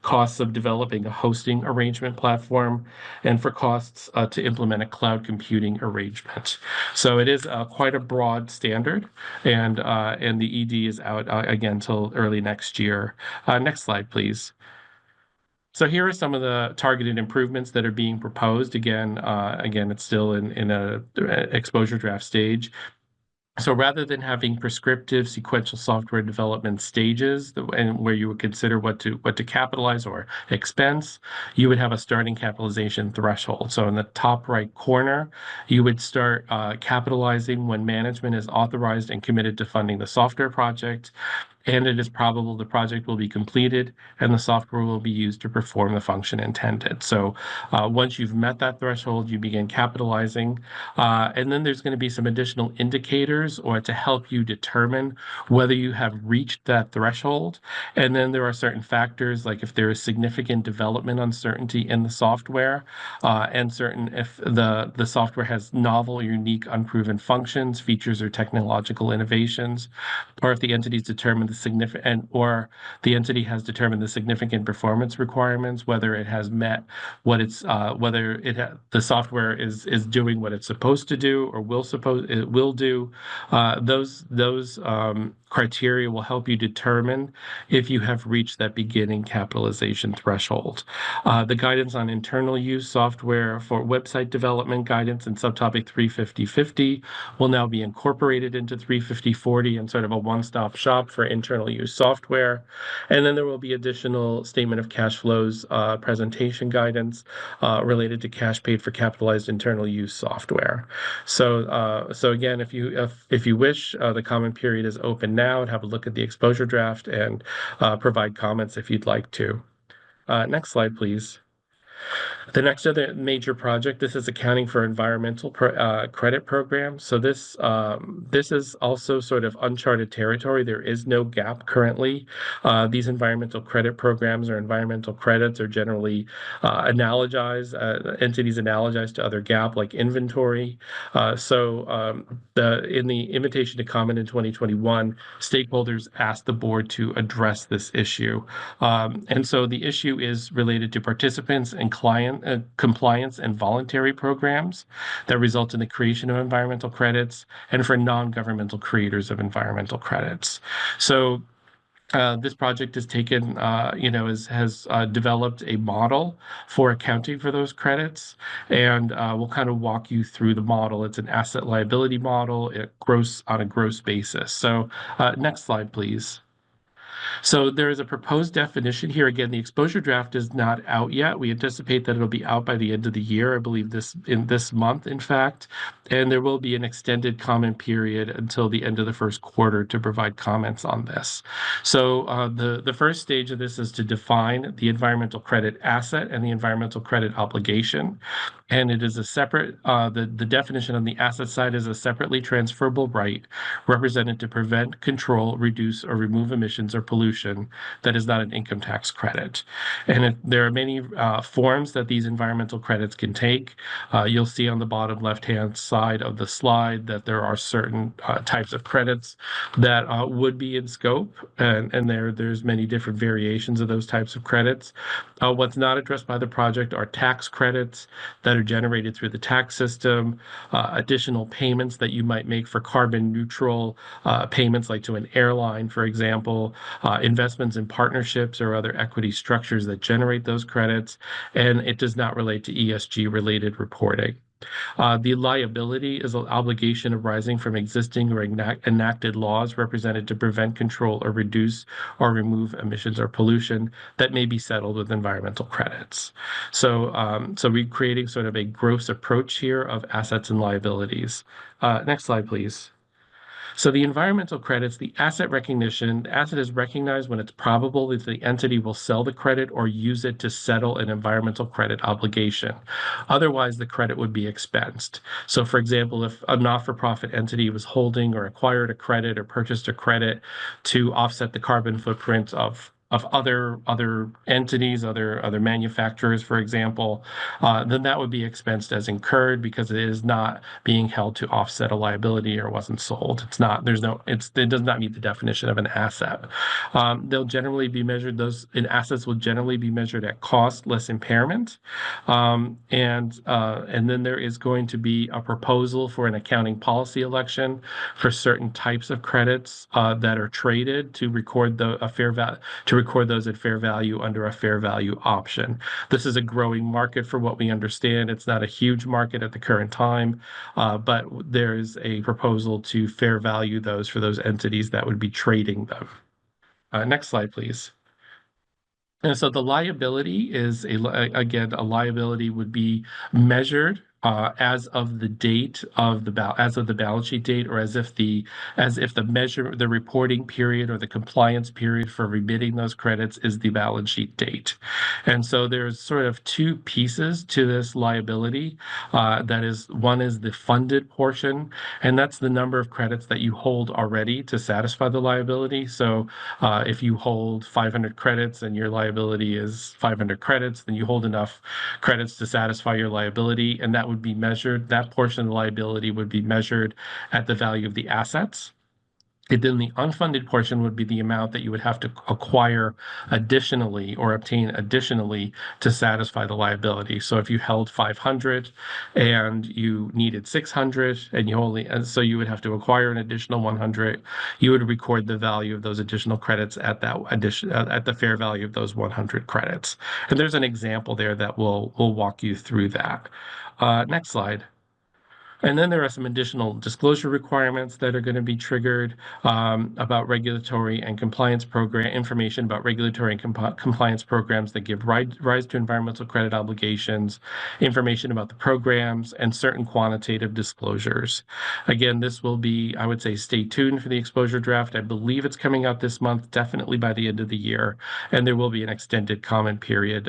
costs of developing a hosting arrangement platform and for costs to implement a cloud computing arrangement. So it is quite a broad standard, and the ED is out again till early next year. Next slide, please. So here are some of the targeted improvements that are being proposed. Again, it's still in a exposure draft stage. So rather than having prescriptive sequential software development stages and where you would consider what to capitalize or expense, you would have a starting capitalization threshold. So in the top right corner, you would start capitalizing when management is authorized and committed to funding the software project, and it is probable the project will be completed and the software will be used to perform the function intended. So once you've met that threshold, you begin capitalizing. And then there's going to be some additional indicators or to help you determine whether you have reached that threshold. And then there are certain factors, like if there is significant development uncertainty in the software, and if the software has novel, unique, unproven functions, features, or technological innovations, or if the entity's determined the entity has determined the significant performance requirements, whether it has met what the software is doing what it's supposed to do or it will do. Those criteria will help you determine if you have reached that beginning capitalization threshold. The guidance on internal use software for website development guidance in subtopic 350.50 will now be incorporated into 350.40 and sort of a one-stop shop for internal use software. And then there will be additional statement of cash flows presentation guidance related to cash paid for capitalized internal use software. So again, if you wish, the comment period is open now, and have a look at the exposure draft and provide comments if you'd like to. Next slide, please. The next other major project, this is accounting for environmental credit programs. So this is also sort of uncharted territory. There is no gap currently. These environmental credit programs or environmental credits are generally entities analogized to other gap like inventory. In the invitation to comment in 2021, stakeholders asked the board to address this issue. And so the issue is related to participants and compliance and voluntary programs that result in the creation of environmental credits, and for non-governmental creators of environmental credits. So this project has taken, has developed a model for accounting for those credits, and we'll kind of walk you through the model. It's an asset liability model, on a gross basis. So next slide, please. So there is a proposed definition here. Again, the exposure draft is not out yet. We anticipate that it'll be out by the end of the year, I believe this month, in fact. And there will be an extended comment period until the end of the first quarter to provide comments on this. So the first stage of this is to define the environmental credit asset and the environmental credit obligation. And it is a separate, the definition on the asset side is a separately transferable right represented to prevent, control, reduce, or remove emissions or or pollution that is not an income tax credit. And there are many forms that these environmental credits can take. You'll see on the bottom left-hand side of the slide that there are certain types of credits that would be in scope, and there's many different variations of those types of credits. What's not addressed by the project are tax credits that are generated through the tax system, additional payments that you might make for carbon neutral payments, like to an airline, for example, investments in partnerships or other equity structures that generate those credits, and it does not relate to ESG related reporting. The liability is an obligation arising from existing or enacted laws represented to prevent, control, or reduce or remove emissions or pollution that may be settled with environmental credits. So we're creating sort of a gross approach here of assets and liabilities. Next slide, please. So the environmental credits, the asset recognition, the asset is recognized when it's probable that the entity will sell the credit or use it to settle an environmental credit obligation. Otherwise, the credit would be expensed. So for example, if a not-for-profit entity was holding or acquired a credit or purchased a credit to offset the carbon footprint of other entities, other manufacturers, for example, then that would be expensed as incurred because it is not being held to offset a liability or wasn't sold. It does not meet the definition of an asset. They'll generally be measured, those in assets will generally be measured at cost less impairment. And then there is going to be a proposal for an accounting policy election for certain types of credits that are traded to record record those at fair value under a fair value option. This is a growing market for what we understand. It's not a huge market at the current time, but there's a proposal to fair value those for those entities that would be trading them. Next slide, please. And so the liability is again, a liability would be measured as of the date of the balance sheet date, or as if the reporting period or the compliance period for remitting those credits is the balance sheet date. And so there's sort of two pieces to this liability. One is the funded portion, and that's the number of credits that you hold already to satisfy the liability. So if you hold 500 credits and your liability is 500 credits, then you hold enough credits to satisfy your liability, and that would be measured, that portion of the liability would be measured at the value of the assets. And then the unfunded portion would be the amount that you would have to acquire additionally or obtain additionally to satisfy the liability. So if you held 500 and you needed 600 and so you would have to acquire an additional 100, you would record the value of those additional credits at the fair value of those 100 credits. And there's an example there that will walk you through that. Next slide. And then there are some additional disclosure requirements that are going to be triggered about regulatory and compliance information about regulatory and compliance programs that give rise to environmental credit obligations, information about the programs, and certain quantitative disclosures. Again, this will be, I would say, stay tuned for the exposure draft. I believe it's coming out this month, definitely by the end of the year, and there will be an extended comment period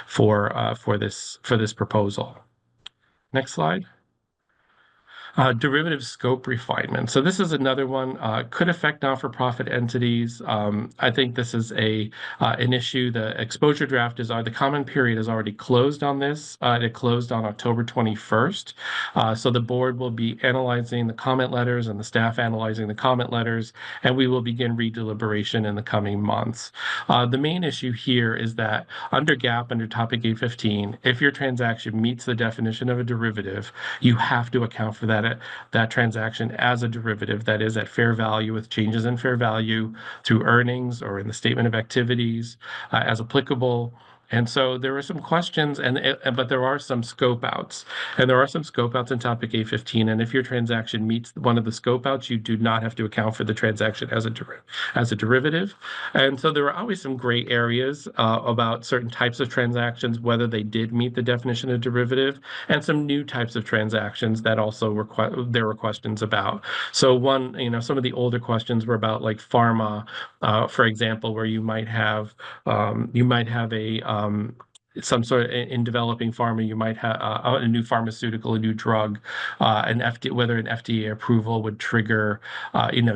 for this proposal. Next slide. Derivative scope refinement. So this is another one, could affect not-for-profit entities. I think this is an issue. The exposure draft the comment period is already closed on this. It closed on October 21st. So the board will be analyzing the comment letters and the staff analyzing the comment letters, and we will begin redeliberation in the coming months. The main issue here is that under GAAP, under topic 815, if your transaction meets the definition of a derivative, you have to account for that transaction as a derivative, that is at fair value with changes in fair value through earnings or in the statement of activities as applicable. And so there are some questions, but there are some scope outs, and there are some scope outs in topic 815. And if your transaction meets one of the scope outs, you do not have to account for the transaction as a derivative. And so there are always some gray areas about certain types of transactions, whether they did meet the definition of derivative, and some new types of transactions that also there were questions about. So some of the older questions were about like pharma, for example, where you might have some sort of in developing pharma, you might have a new pharmaceutical, a new drug, whether an FDA approval would trigger,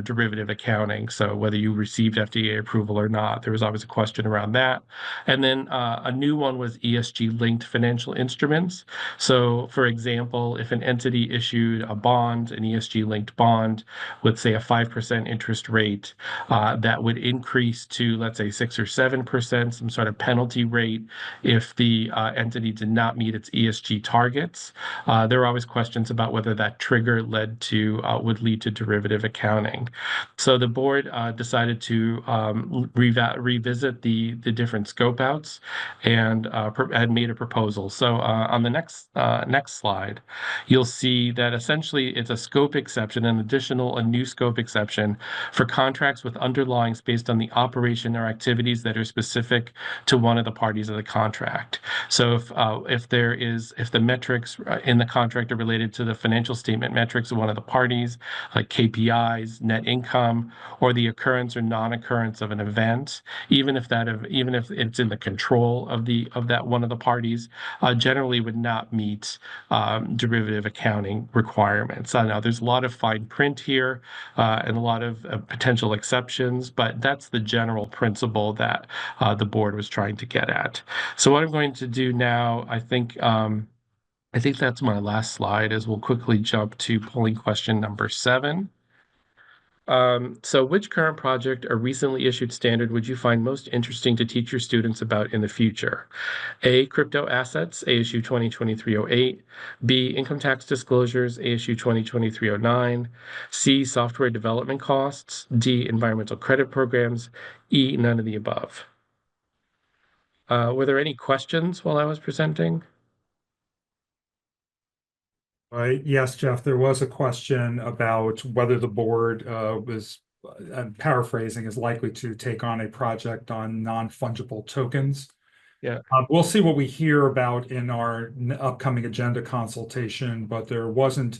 derivative accounting. So whether you received FDA approval or not, there was always a question around that. And then a new one was ESG-linked financial instruments. So, for example, if an entity issued a bond, an ESG-linked bond, with say a 5% interest rate, that would increase to, let's say, 6 or 7%, some sort of penalty rate if the entity did not meet its ESG targets. There are always questions about whether that trigger would lead to derivative accounting. So the board decided to revisit the different scope outs and had made a proposal. So on the next slide, you'll see that essentially it's a scope exception, a new scope exception for contracts with underlyings based on the operation or activities that are specific to one of the parties of the contract. So if the metrics in the contract are related to the financial statement metrics of one of the parties, like KPIs, net income, or the occurrence or non-occurrence of an event, even if it's in the control of that one of the parties, generally would not meet derivative accounting requirements. Now, there's a lot of fine print here and a lot of potential exceptions, but that's the general principle that the board was trying to get at. So what I'm going to do now, I think that's my last slide, is we'll quickly jump to polling question number 7. So which current project or recently issued standard would you find most interesting to teach your students about in the future? A, crypto assets, ASU 2023-08. B, income tax disclosures, ASU 2023-09. C, software development costs. D, environmental credit programs. E, none of the above. Were there any questions while I was presenting? Yes, Jeff, there was a question about whether the board was, I'm paraphrasing, is likely to take on a project on non-fungible tokens. Yeah. We'll see what we hear about in our upcoming agenda consultation, but there wasn't,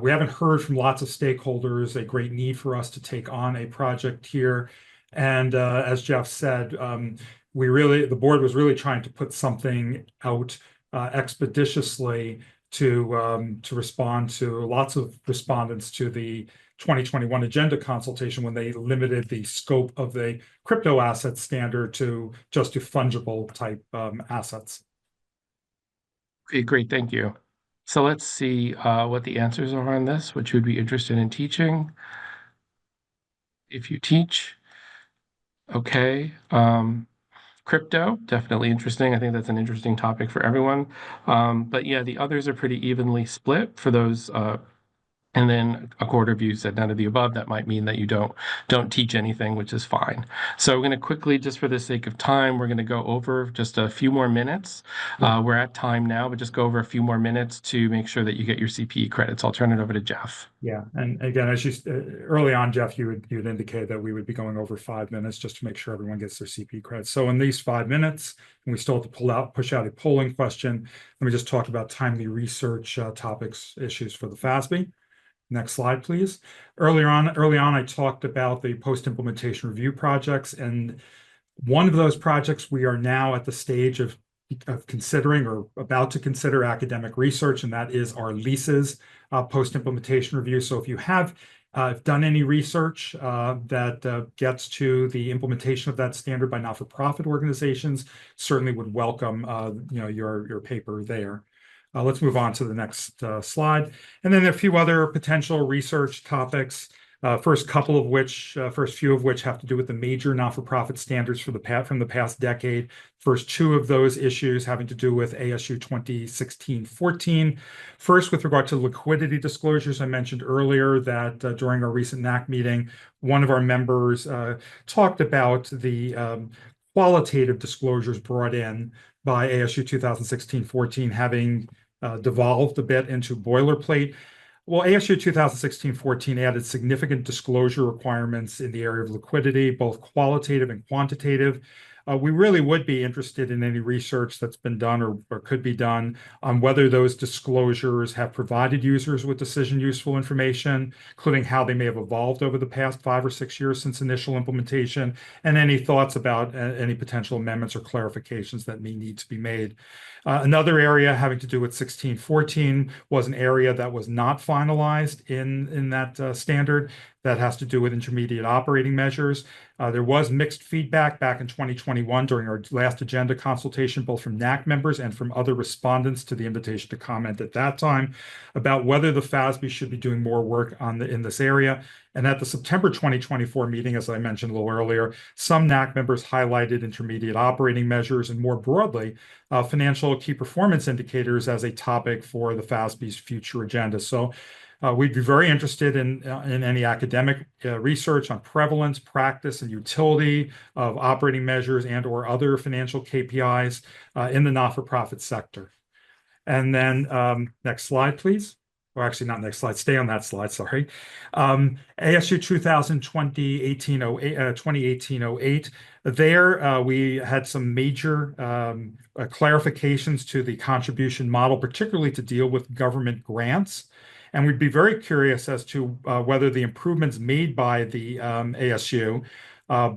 we haven't heard from lots of stakeholders a great need for us to take on a project here. And as Jeff said, the board was really trying to put something out expeditiously to respond to lots of respondents to the 2021 agenda consultation when they limited the scope of the crypto asset standard to just to fungible type assets. Okay, great, thank you. So let's see what the answers are on this, which you would be interested in teaching. If you teach, okay. Crypto, definitely interesting. I think that's an interesting topic for everyone. But yeah, the others are pretty evenly split for those. And then a quarter of you said none of the above. That might mean that you don't teach anything, which is fine. So we're going to quickly, just for the sake of time, we're going to go over just a few more minutes. We're at time now, but just go over a few more minutes to make sure that you get your CPE credits. I'll turn it over to Jeff. Yeah, and again, as you early on, Jeff, you had indicated that we would be going over 5 minutes just to make sure everyone gets their CPE credits. So in these 5 minutes, and we still have to push out a polling question, let me just talk about timely research topics, issues for the FASB. Next slide, please. Early on, I talked about the post-implementation review projects, and one of those projects we are now at the stage of considering or about to consider academic research, and that is our leases post-implementation review. So if you have done any research that gets to the implementation of that standard by not-for-profit organizations, certainly would welcome your paper there. Let's move on to the next slide. And then a few other potential research topics. First few of which have to do with the major not-for-profit standards from the past decade. First 2 of those issues having to do with ASU 2016-14. First, with regard to liquidity disclosures, I mentioned earlier that during our recent NAC meeting, one of our members talked about the qualitative disclosures brought in by ASU 2016-14 having devolved a bit into boilerplate. Well, ASU 2016-14 added significant disclosure requirements in the area of liquidity, both qualitative and quantitative. We really would be interested in any research that's been done or could be done on whether those disclosures have provided users with decision useful information, including how they may have evolved over the past 5 or 6 years since initial implementation, and any thoughts about any potential amendments or clarifications that may need to be made. Another area having to do with 1614 was an area that was not finalized in that standard that has to do with intermediate operating measures. There was mixed feedback back in 2021 during our last agenda consultation, both from NAC members and from other respondents to the invitation to comment at that time about whether the FASB should be doing more work in this area. And at the September 2024 meeting, as I mentioned a little earlier, some NAC members highlighted intermediate operating measures and more broadly, financial key performance indicators as a topic for the FASB's future agenda. So we'd be very interested in any academic research on prevalence, practice, and utility of operating measures and/or other financial KPIs in the not-for-profit sector. And then next slide, please. Or actually, not next slide. Stay on that slide. Sorry. ASU 2018-08. There, we had some major clarifications to the contribution model, particularly to deal with government grants. And we'd be very curious as to whether the improvements made by the ASU,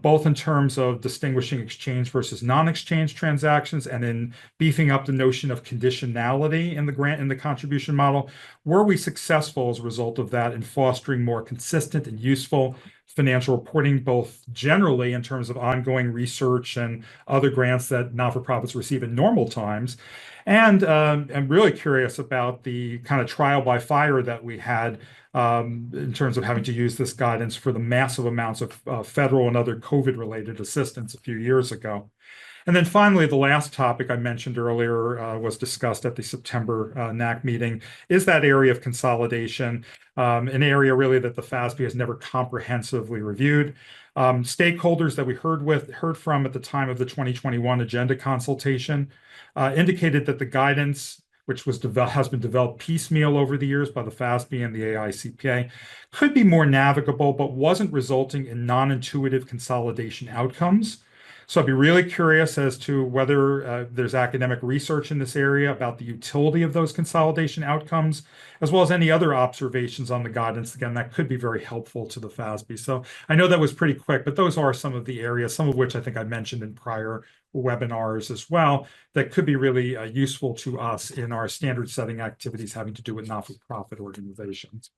both in terms of distinguishing exchange versus non-exchange transactions and in beefing up the notion of conditionality in the contribution model, were we successful as a result of that in fostering more consistent and useful financial reporting, both generally in terms of ongoing research and other grants that not-for-profits receive in normal times. And I'm really curious about the kind of trial by fire that we had in terms of having to use this guidance for the massive amounts of federal and other COVID-related assistance a few years ago. And then finally, the last topic I mentioned earlier was discussed at the September NAC meeting, is that area of consolidation, an area really that the FASB has never comprehensively reviewed. Stakeholders that we heard from at the time of the 2021 agenda consultation indicated that the guidance, which has been developed piecemeal over the years by the FASB and the AICPA, could be more navigable, but wasn't resulting in non-intuitive consolidation outcomes. So I'd be really curious as to whether there's academic research in this area about the utility of those consolidation outcomes, as well as any other observations on the guidance, again, that could be very helpful to the FASB. So I know that was pretty quick, but those are some of the areas, some of which I think I mentioned in prior webinars as well, that could be really useful to us in our standard setting activities having to do with not-for-profit organizations.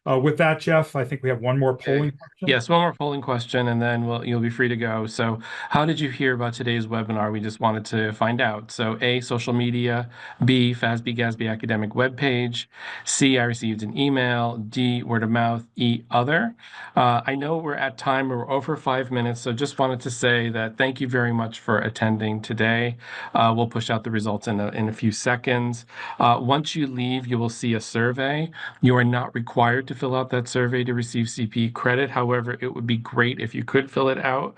With that, Jeff, I think we have one more polling question. Yes, one more polling question, and then you'll be free to go. So how did you hear about today's webinar? We just wanted to find out. So A, social media, B, FASB GASB academic webpage, C, I received an email, D, word of mouth, E, other. I know we're at time, we're over 5 minutes, so just wanted to say that thank you very much for attending today. We'll push out the results in a few seconds. Once you leave, you will see a survey. You are not required to fill out that survey to receive CP credit. However, it would be great if you could fill it out,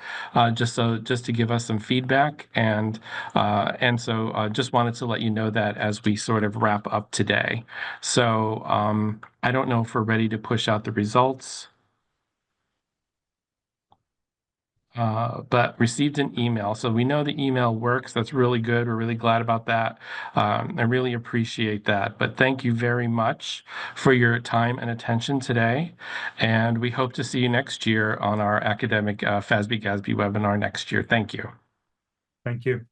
just to give us some feedback. And so just wanted to let you know that as we sort of wrap up today. So I don't know if we're ready to push out the results. But received an email. So we know the email works. That's really good. We're really glad about that. I really appreciate that. But thank you very much for your time and attention today. And we hope to see you next year on our academic FASB GASB webinar next year. Thank you. Thank you.